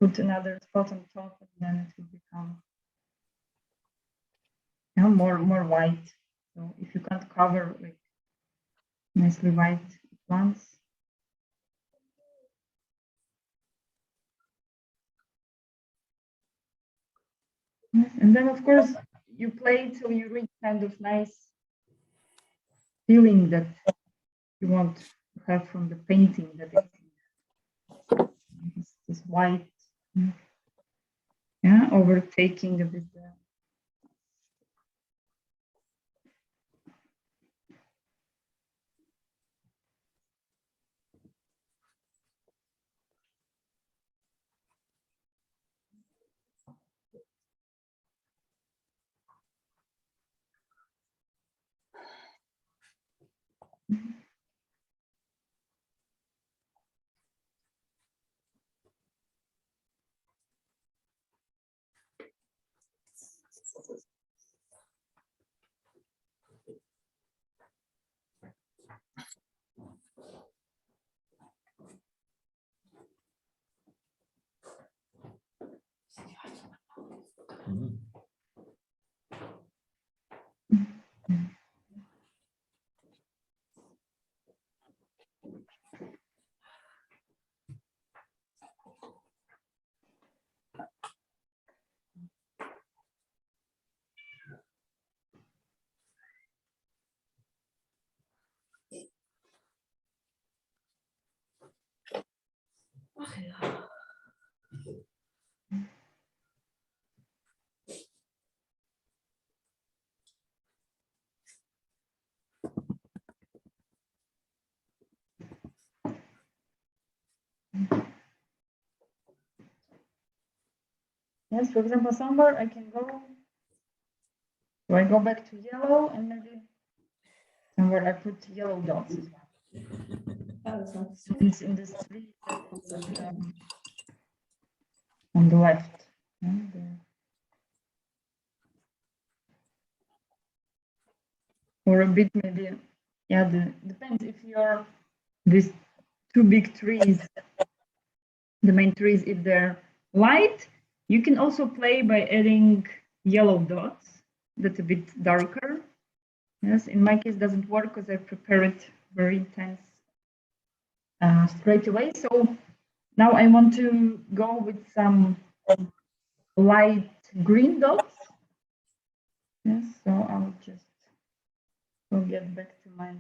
put another spot on top, and then it will become more white. So if you can't cover like nicely white at once. Yes, and then of course you play till you reach kind of nice feeling that you want to have from the painting, that it's this white, yeah, overtaking a bit the. Mhm. Ach ja. Yes, for example, somewhere I can go. So I go back to yellow and maybe somewhere I put yellow dots as well. Yeah, that's nice. So it's in this tree on the left. Yeah, or a bit maybe, yeah, depends if you're these two big trees, the main trees, if they're light, you can also play by adding yellow dots that's a bit darker. Yes, in my case doesn't work because I prepare it very intense straight away. So now I want to go with some light green dots. Yes, so I'll just go get back to my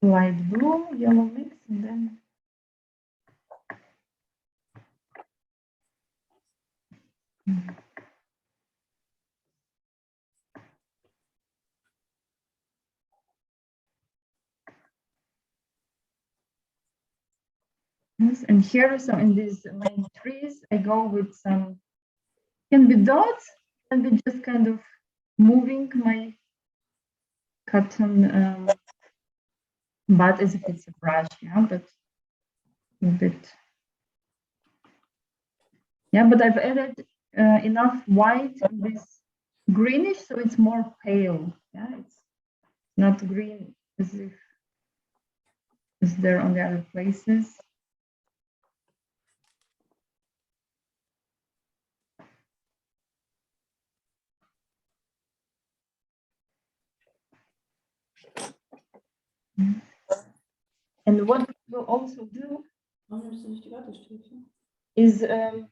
light blue, yellow mix, and then yes, and here, so in these main trees, I go with some, can be dots, can be just kind of moving my cotton bud as if it's a brush, yeah, but a bit. Yeah, but I've added enough white in this greenish, so it's more pale. Yeah, it's not green as if it's there on the other places. And what we'll also do is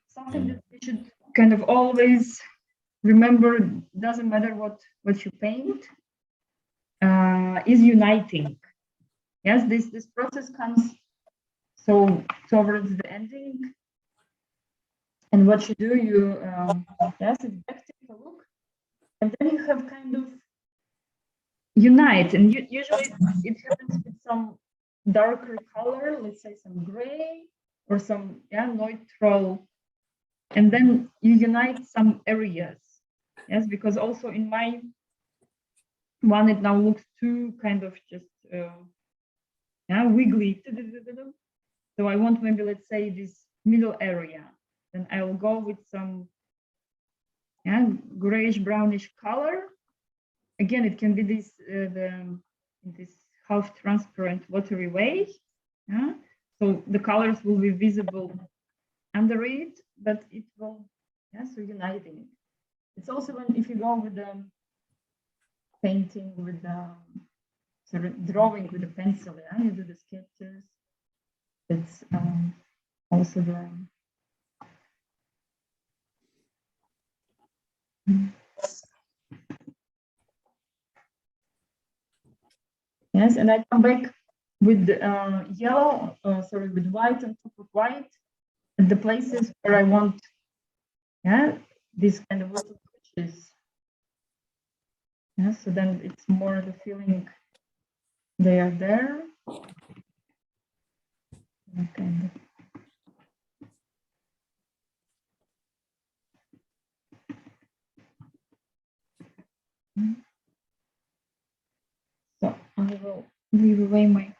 something that we should kind of always remember, doesn't matter what you paint, is uniting. Yes, this process comes so towards the ending, and what you do, you yes, it's back, take a look, and then you have kind of unite, and usually it happens with some darker color, let's say some gray or some neutral, and then you unite some areas. Yes, because also in my one, it now looks too kind of just wiggly. So I want maybe, let's say, this middle area. Then I will go with some grayish brownish color. Again, it can be this this half transparent watery way. Yeah, so the colors will be visible under it, but it will so uniting. It's also when if you go with the painting with the sort of drawing with a pencil, you do the sketches. It's also the yes, and I come back with yellow, sorry, with white on top of white, at the places where I want, this kind of little touches. Yeah, so then it's more the feeling they are there. Okay. So I will leave away my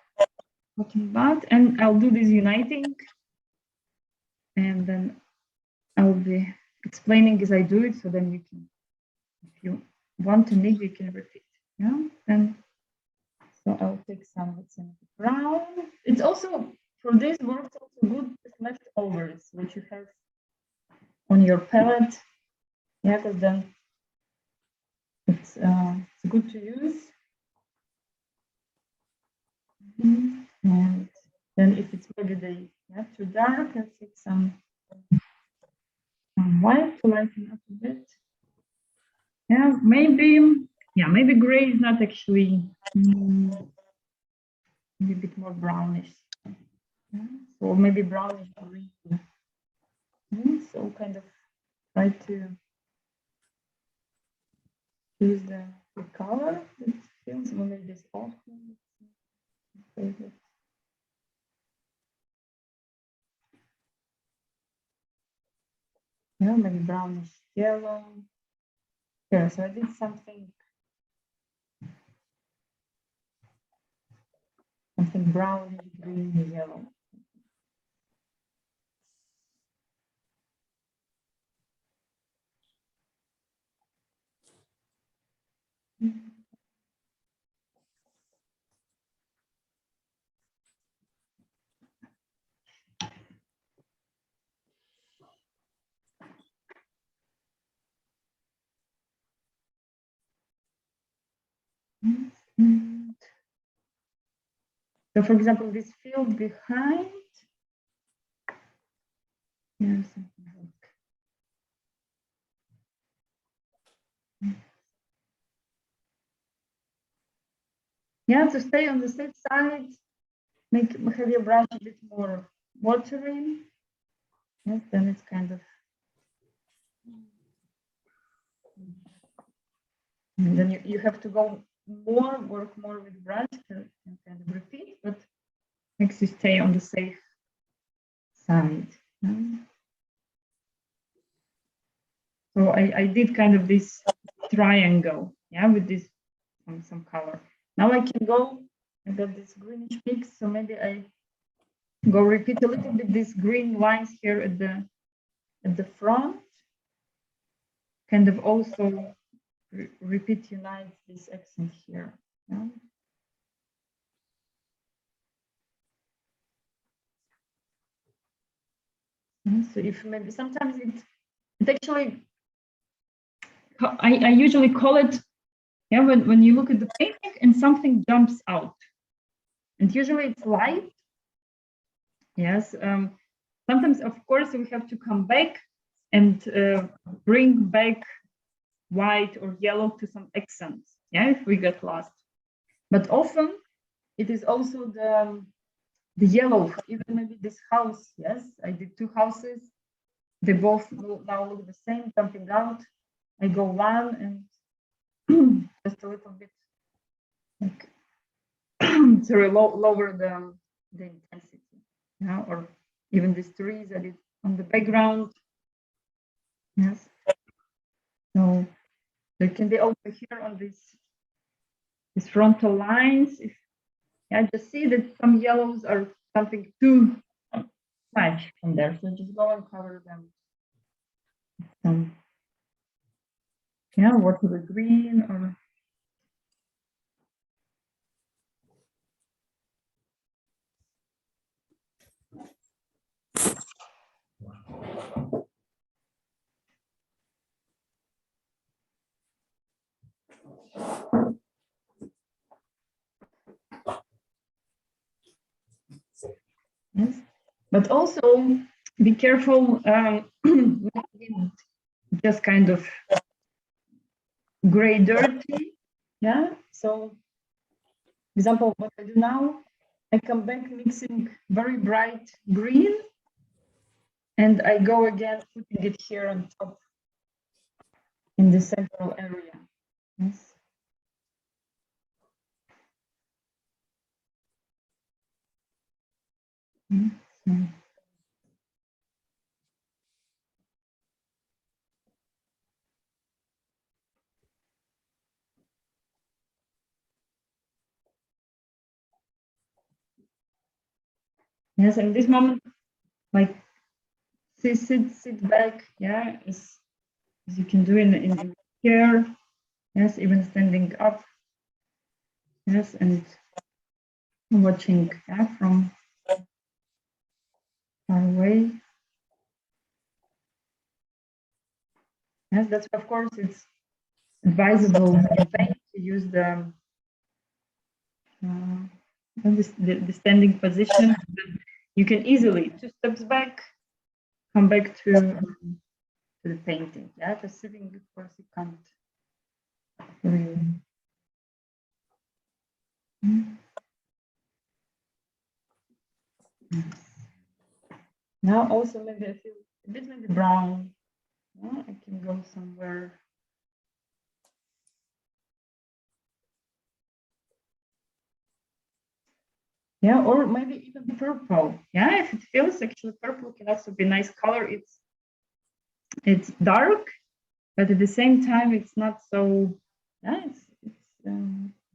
cotton bud and I'll do this uniting, and then I'll be explaining as I do it, so then you can, if you want to need, you can repeat. Yeah, and so I'll take some, let's say, brown. It's also, for this works also good with leftovers, which you have on your palette. Yeah, because then it's good to use. And then if it's maybe too dark, I'll take some white to lighten up a bit. Yeah, maybe gray is not actually, maybe a bit more brownish. Yeah, so maybe brownish green. So kind of try to use the color that feels maybe this off. Yeah, maybe brownish yellow. Yeah, so I did something brown, green, yellow. Mm. So, for example, this field behind. Yeah, something like. Yeah, to stay on the safe side, have your brush a bit more watery. Yes, then it's kind of. And then you have to go more, work more with brush to kind of repeat, but makes you stay on the safe side. So I did kind of this triangle, yeah, with this some color. Now I can go, I got this greenish mix, so maybe I go repeat a little bit these green lines here at the front, kind of also repeat unite this accent here. Yeah? So if maybe sometimes it actually, I usually call it, yeah, when you look at the painting and something jumps out, and usually it's light. Yes, sometimes of course we have to come back and bring back white or yellow to some accents, yeah, if we get lost. But often it is also the yellow, even maybe this house. Yes, I did two houses. They both now look the same, jumping out. I go one and just a little bit like sorry, lower the intensity. Yeah, or even these trees I did on the background. Yes. So there can be also here on these frontal lines. If I just see that some yellows are something too much from there, so just go and cover them. Some, yeah, water green or. Yes, but also be careful just kind of gray dirty. Yeah, so example, what I do now, I come back mixing very bright green and I go again putting it here on top in the central area. Yes. Mm-hmm. Yes, in this moment, like sit back, yeah, as you can do in the chair, yes, even standing up, yes, and watching, yeah, from far away. Yes, that's of course it's advisable in paint to use the standing position. You can easily 2 steps back, come back to the painting. Yeah, the sitting, of course, you can't really. Now also maybe I feel a bit maybe brown. Yeah, I can go somewhere. Yeah, or maybe even purple. Yeah, if it feels actually purple can also be nice color. it's dark, but at the same time, it's not so, yeah, it's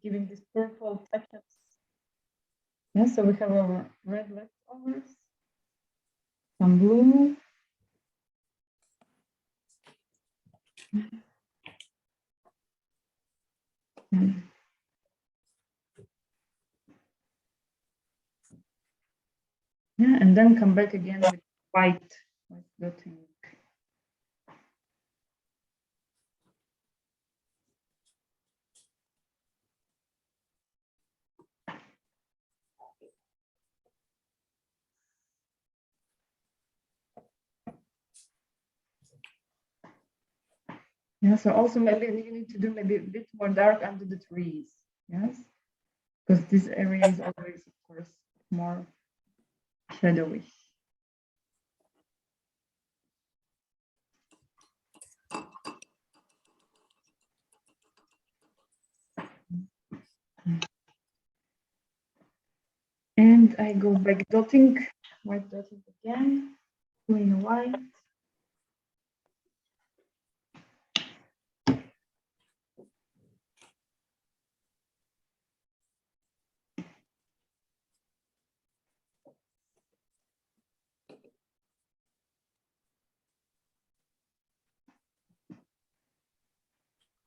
giving this purple touches. Yeah, so we have our red leftovers, some blue. Yeah, and then come back again with white dotting. Yeah, so also maybe you need to do maybe a bit more dark under the trees. Yes, because this area is always, of course, more shadowy. And I go back dotting, white dotting again, doing white.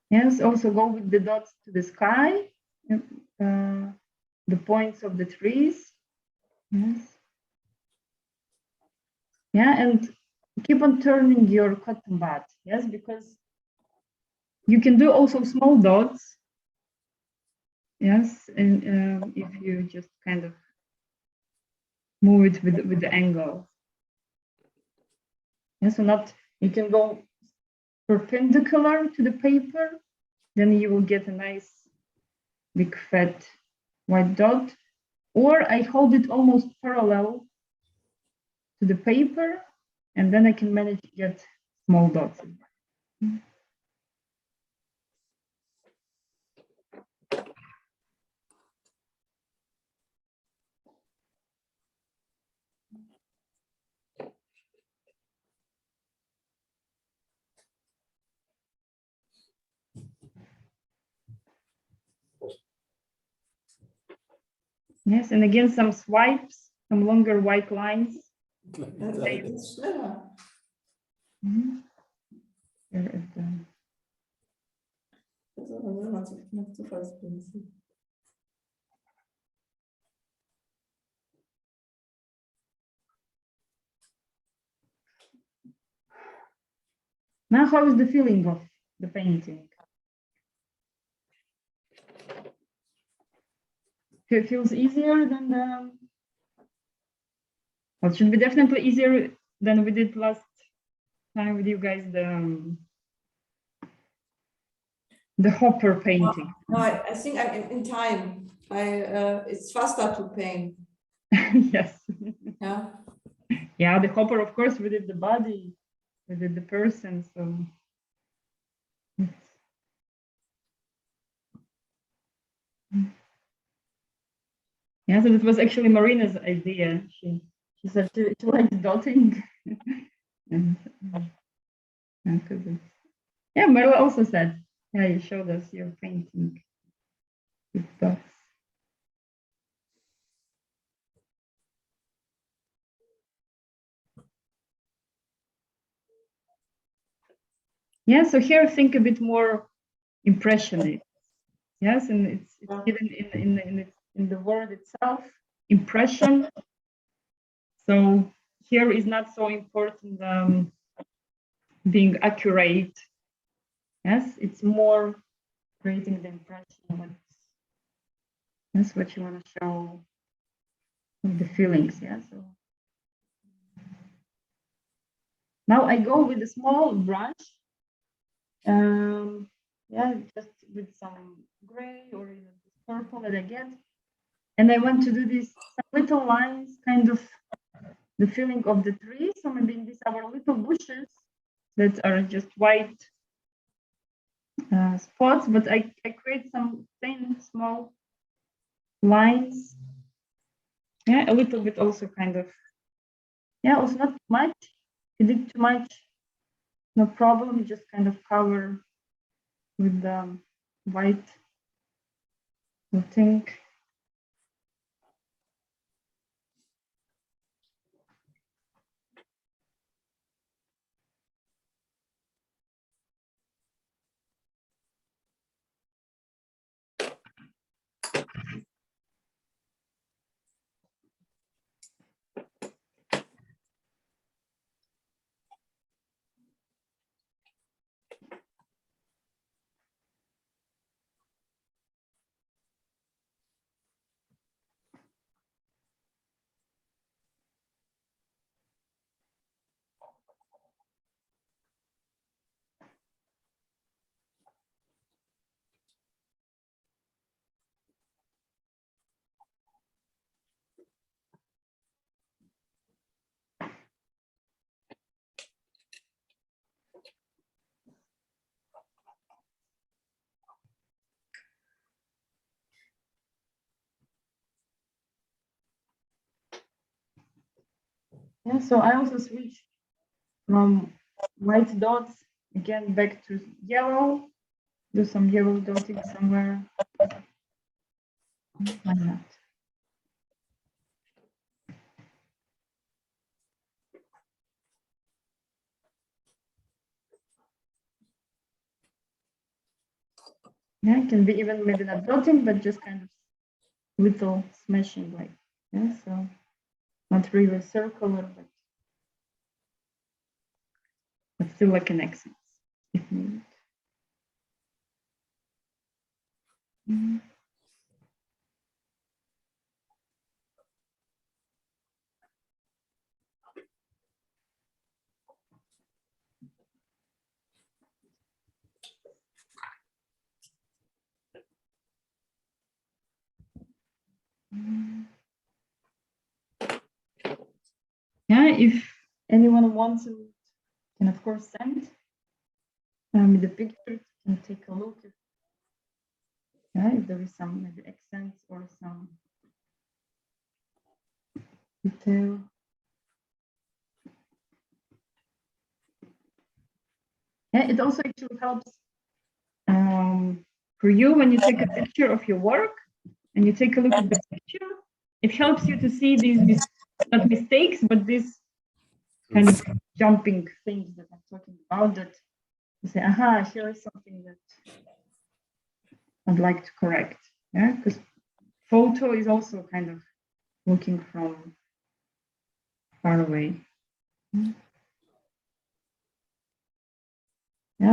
Yes, also go with the dots to the sky, the points of the trees. Yes. Yeah, and keep on turning your cotton bud. Yes, because you can do also small dots. Yes, and if you just kind of move it with the angle. Yes, so not, you can go perpendicular to the paper, then you will get a nice big fat white dot, or I hold it almost parallel to the paper, and then I can manage to get small dots. Yes, and again, some swipes, some longer white lines. Das ist schneller. Here is the, Das ist aber immer so eine Zufallsprinzip. now, how is the feeling of the painting? It feels easier than the, well, it should be definitely easier than we did last time with you guys, the hopper painting. No, I think I'm in time. It's faster to paint. Yes. Yeah. Yeah, the hopper, of course, we did the body, we did the person, so. Yeah, so it was actually Marina's idea. She said she likes dotting. And, yeah, Marla also said, yeah, you showed us your painting with dots. Yeah, so here think a bit more impressionist. Yes, and it's given in the word itself, impression. So here is not so important being accurate. Yes, it's more creating the impression. That's what you want to show, the feelings. Yeah. So now I go with a small brush. Yeah, just with some gray or even purple that I get. And I want to do these little lines, kind of the feeling of the tree. So maybe in these our little bushes that are just white spots, but I create some thin, small lines. Yeah, a little bit also kind of, yeah, also not too much. If you did too much, no problem. Just kind of cover with the white thing. Yeah, so I also switched from white dots again back to yellow. Do some yellow dotting somewhere. Why not? Yeah, it can be even maybe not dotting, but just kind of little smashing, like, yeah, so not really circular, but still like an accent if needed. Mhm. Yeah, if anyone wants to, can of course send me the pictures and take a look if, yeah, if there is some maybe accents or some detail. Yeah, it also actually helps for you when you take a picture of your work and you take a look at the picture. It helps you to see these not mistakes, but these kind of jumping things that I'm talking about, that you say, aha, here is something that I'd like to correct. Yeah, because photo is also kind of looking from far away. Yeah,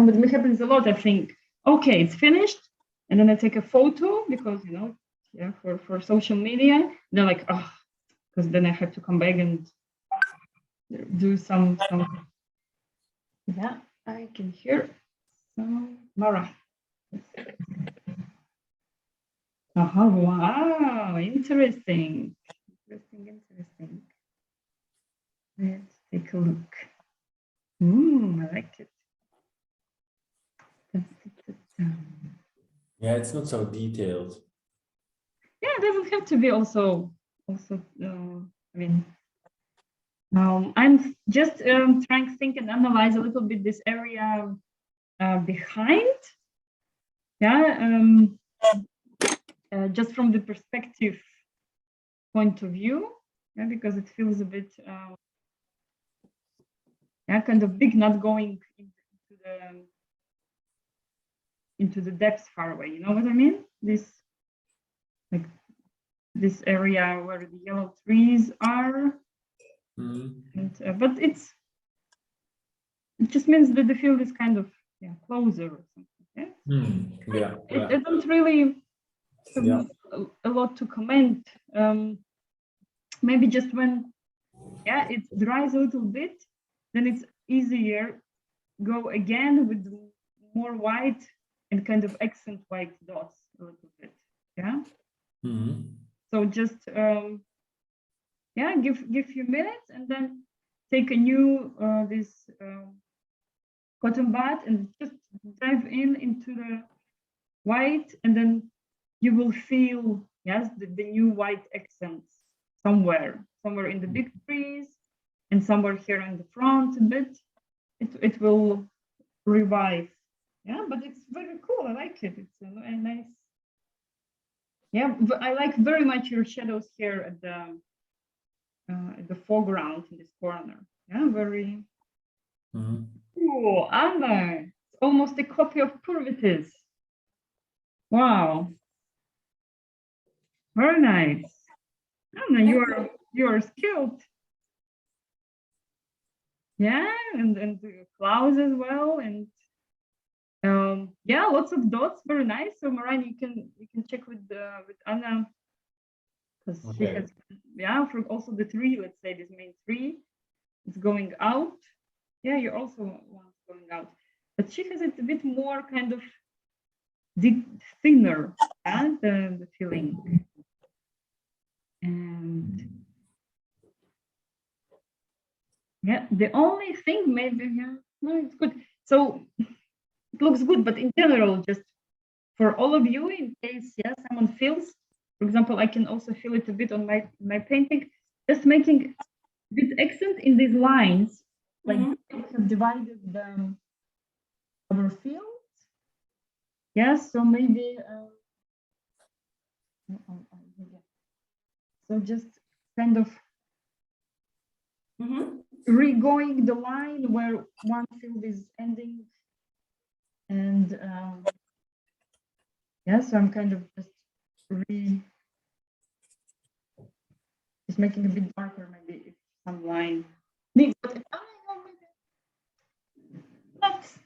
but it happens a lot, I think. Okay, it's finished. And then I take a photo because, you know, yeah, for social media. They're like, oh, because then I have to come back and do some. Yeah, I can hear some Mara. Oh, wow, interesting. Interesting. Let's take a look. I like it. Yeah, it's not so detailed. Yeah, it doesn't have to be also. I mean, I'm just trying to think and analyze a little bit this area behind. Yeah, just from the perspective point of view. Yeah, because it feels a bit, yeah, kind of big, not going into the depths far away. You know what I mean? This, like, this area where the yellow trees are. And, but it just means that the field is kind of, yeah, closer or something. Yeah, I don't really have a lot to comment. Maybe just when, yeah, it dries a little bit, then it's easier go again with more white and kind of accent white dots a little bit. Yeah. So just yeah, give few minutes and then take a new this cotton bud and just dive into the white, and then you will feel, yes, the new white accents somewhere in the big trees and somewhere here in the front a bit. It will revive. Yeah, but it's very cool. I like it. It's a nice. Yeah, I like very much your shadows here at the foreground in this corner. Yeah, very cool. Anna, it's almost a copy of Purvītis. Wow. Very nice. Anna, you're skilled. Yeah, and the clouds as well, and yeah, lots of dots. Very nice. So Marijn, you can check with Anna, because she has, yeah, for also the tree. Let's say this main tree is going out. Yeah, you're also one going out, but she has it a bit more kind of thinner, and the feeling. And yeah, the only thing maybe, yeah, no, it's good. So it looks good, but in general, just for all of you, in case, yeah, someone feels, for example, I can also feel it a bit on my painting, just making a bit accent in these lines, like we have divided our fields. Yes, so maybe, so just kind of re-going the line where one field is ending, and yeah, so I'm kind of just making a bit darker, maybe if some line needs, but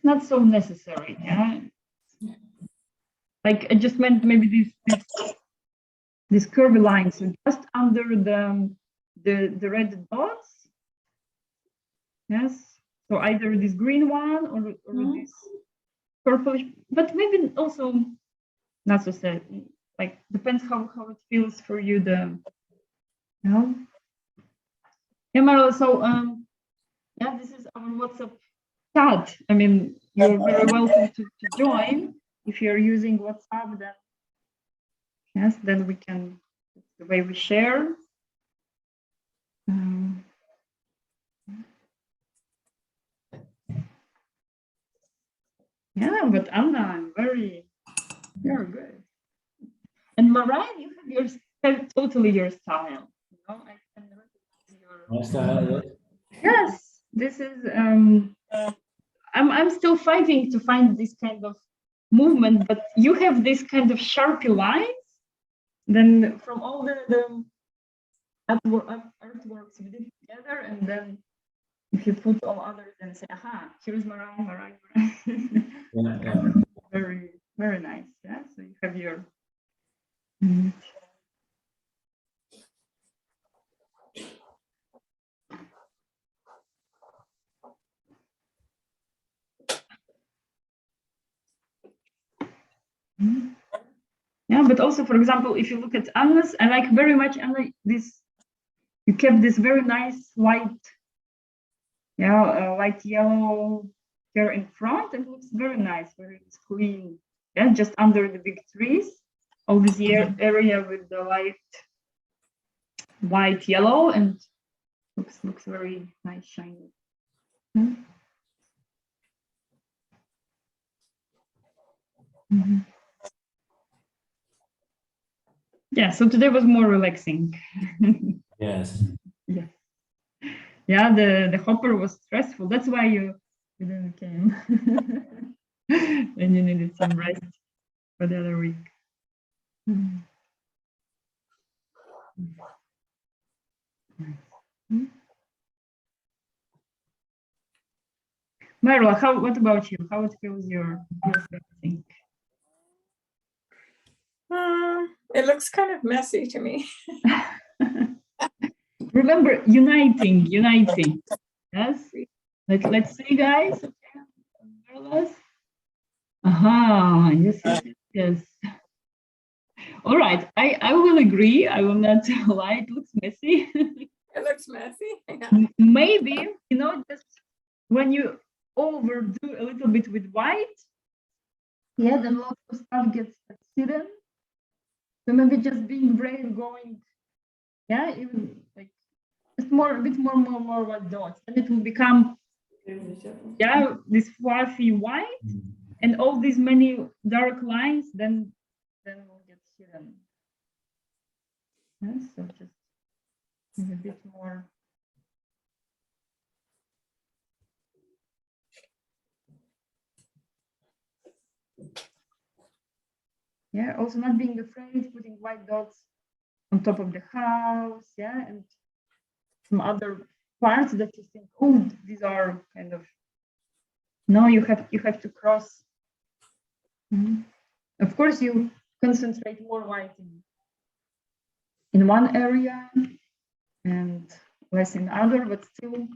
not so necessary. Yeah, like I just meant maybe these curvy lines, so just under the red dots. Yes, so either this green one or this purplish, but maybe also not so sad. Like depends how it feels for you. You know. Yeah, Marla, so yeah, this is our WhatsApp chat. I mean, you're very welcome to join. If you're using WhatsApp, then yes, then we can. That's the way we share. Yeah, but Anna, I'm very good. And Marijn, you have totally your style. You know, I can recognize your. My style, Yes, this is. I'm still fighting to find this kind of movement, but you have this kind of sharpy lines. Then from all the artworks we did together, and then if you put all others and say, aha, here's Marijn. Yeah. Very, very nice. Yeah, so you have your. Yeah, but also, for example, if you look at Anna's, I like very much Anna. You kept this very nice white, light yellow here in front, and it looks very nice, very clean. Yeah, just under the big trees, all this area with the light white yellow, and looks very nice, shiny. Yeah, so today was more relaxing. Yes. Yeah. Yeah, the hopper was stressful. That's why you didn't came. And you needed some rest for the other week. Marla, what about you? How it feels your painting? It looks kind of messy to me. Remember, uniting. Yes. Let's see, guys. Aha, yes. All right, I will agree. I will not lie. It looks messy. It looks messy. Yeah. Maybe, just when you overdo a little bit with white, yeah, then lots of stuff gets hidden. So maybe just being brave, going, yeah, even like just a bit more white dots, and it will become yeah, this fluffy white Mm. and all these many dark lines, then will get hidden. Yeah, so just a bit more. Yeah, also not being afraid, putting white dots on top of the house, yeah, and some other parts that you think, oh, these are kind of, no, you have to cross. Mhm. Of course, you concentrate more white in one area and less in other, but still,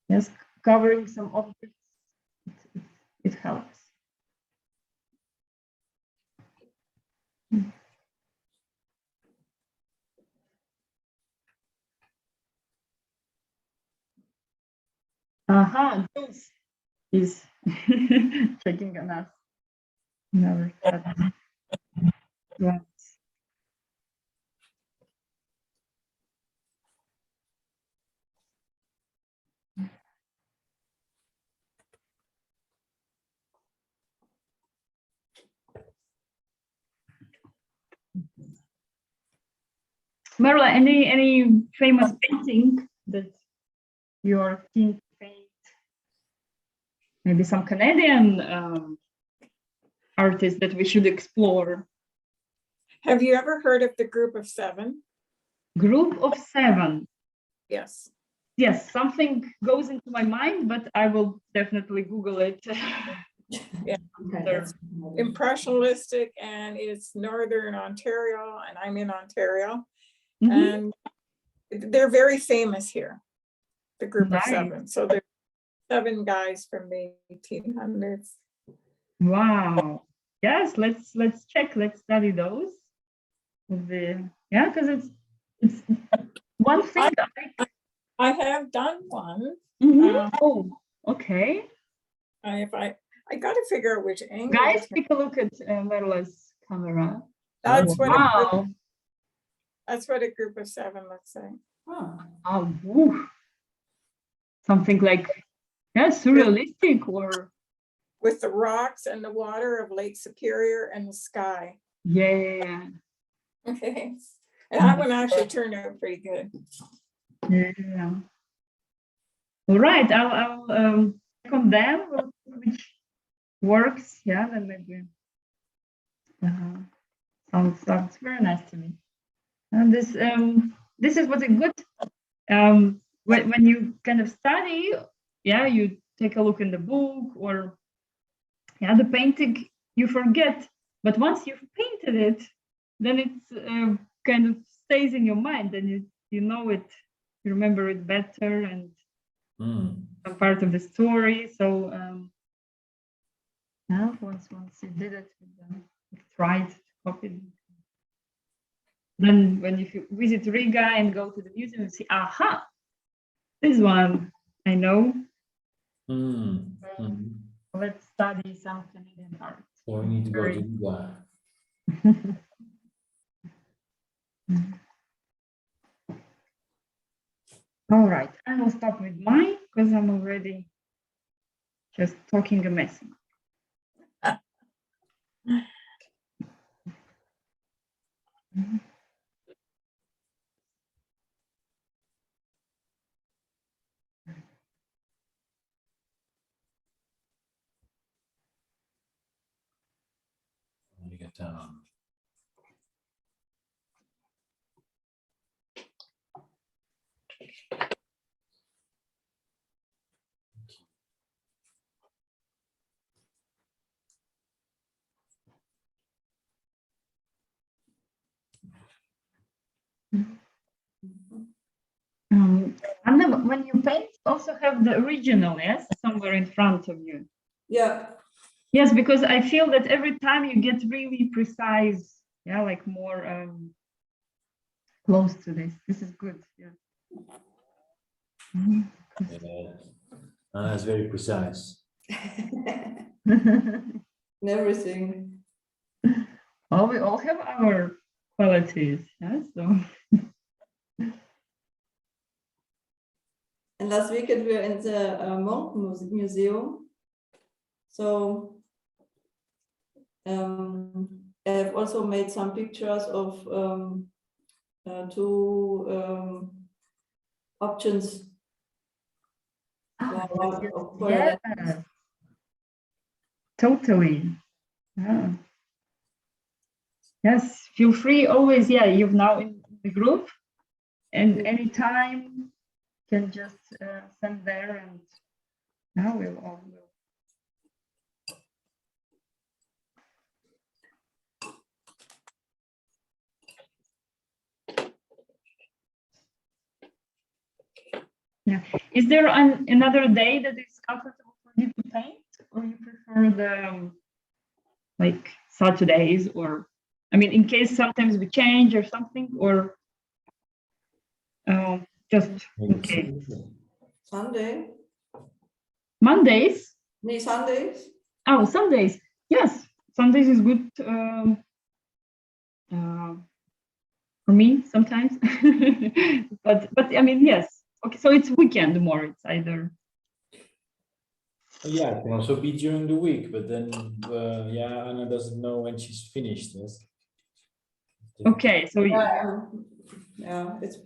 yes, covering some objects, it helps. Aha, Jules is checking on us. Never chat. Yeah. Marla, any famous painting that you are keen to paint? Maybe some Canadian artists that we should explore. Have you ever heard of the Group of Seven? Group of Seven. Yes. Yes, something goes into my mind, but I will definitely Google it. Yeah. Sure. Impressionistic, and it's Northern Ontario, and I'm in Ontario. Mhm. And they're very famous here, the Group Nice. of Seven. So there's 7 guys from the 1800s. Wow. Yes, let's check. Let's study those. Yeah, because it's one thing. I have done one. Mhm. Oh, okay. I got to figure out which angle. Guys, take a look at Merla's camera. That's what a group, Wow. that's what a Group of 7 looks like. Oh, woo. Something like, yeah, surrealistic or, With the rocks and the water of Lake Superior and the sky. yeah. Okay. And that one actually turned out pretty good. Yeah. All right, I'll check on them, we'll see which works. Yeah, then maybe. Sounds very nice to me. And this is what's a good when you kind of study. Yeah, you take a look in the book or yeah, the painting you forget, but once you've painted it, then it's kind of stays in your mind, and you know it, you remember it better, and a part of the story. So yeah, once you did it, you tried to copy it. Then when you visit Riga and go to the museum, you see, aha, this one I know. Let's study some Canadian art. So we need to go to Gouache. All right, I will stop with mine because I'm already just talking a mess. Let me get down. Anna, when you paint, also have the original, yes, somewhere in front of you. Yeah. Yes, because I feel that every time you get really precise, yeah, like more close to this. This is good. Yeah. That's very precise. Everything. Well, we all have our qualities, yeah. So. And last weekend we were in the Monk Museum. So I've also made some pictures of two options. Ah, For yes, totally. Yeah. Yes, feel free always. Yeah, you're now in the group, and anytime can just send there, and now we'll all. Yeah. Is there another day that is comfortable for you to paint, or you prefer the like Saturdays, or I mean, in case sometimes we change or something, or just in case. Sunday? Mondays? Nee, Sundays? Oh, Sundays. Yes, Sundays is good for me sometimes. but I mean, yes. Okay, so it's weekend more. It's either. Yeah, it can also be during the week, but then yeah, Anna doesn't know when she's finished. Yes. Okay, so Yeah, it's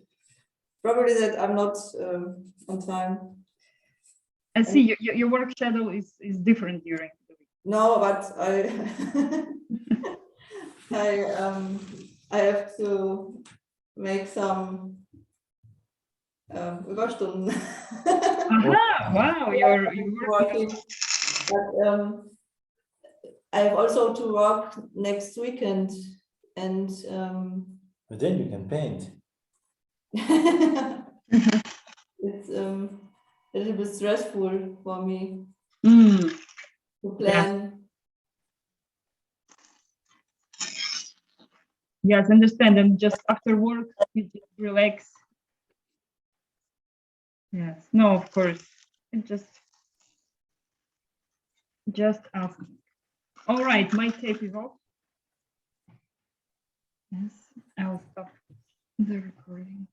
probably that I'm not on time. I see your work schedule is different during the week. No, but I have to make some Überstunden. Aha, wow, you're working. But I have also to work next weekend, and But then you can paint. it's a little bit stressful for me to plan. Yes, understand. And just after work, you just relax. Yes, no, of course. It just ask. All right, my tape is off. Yes, I'll stop the recording.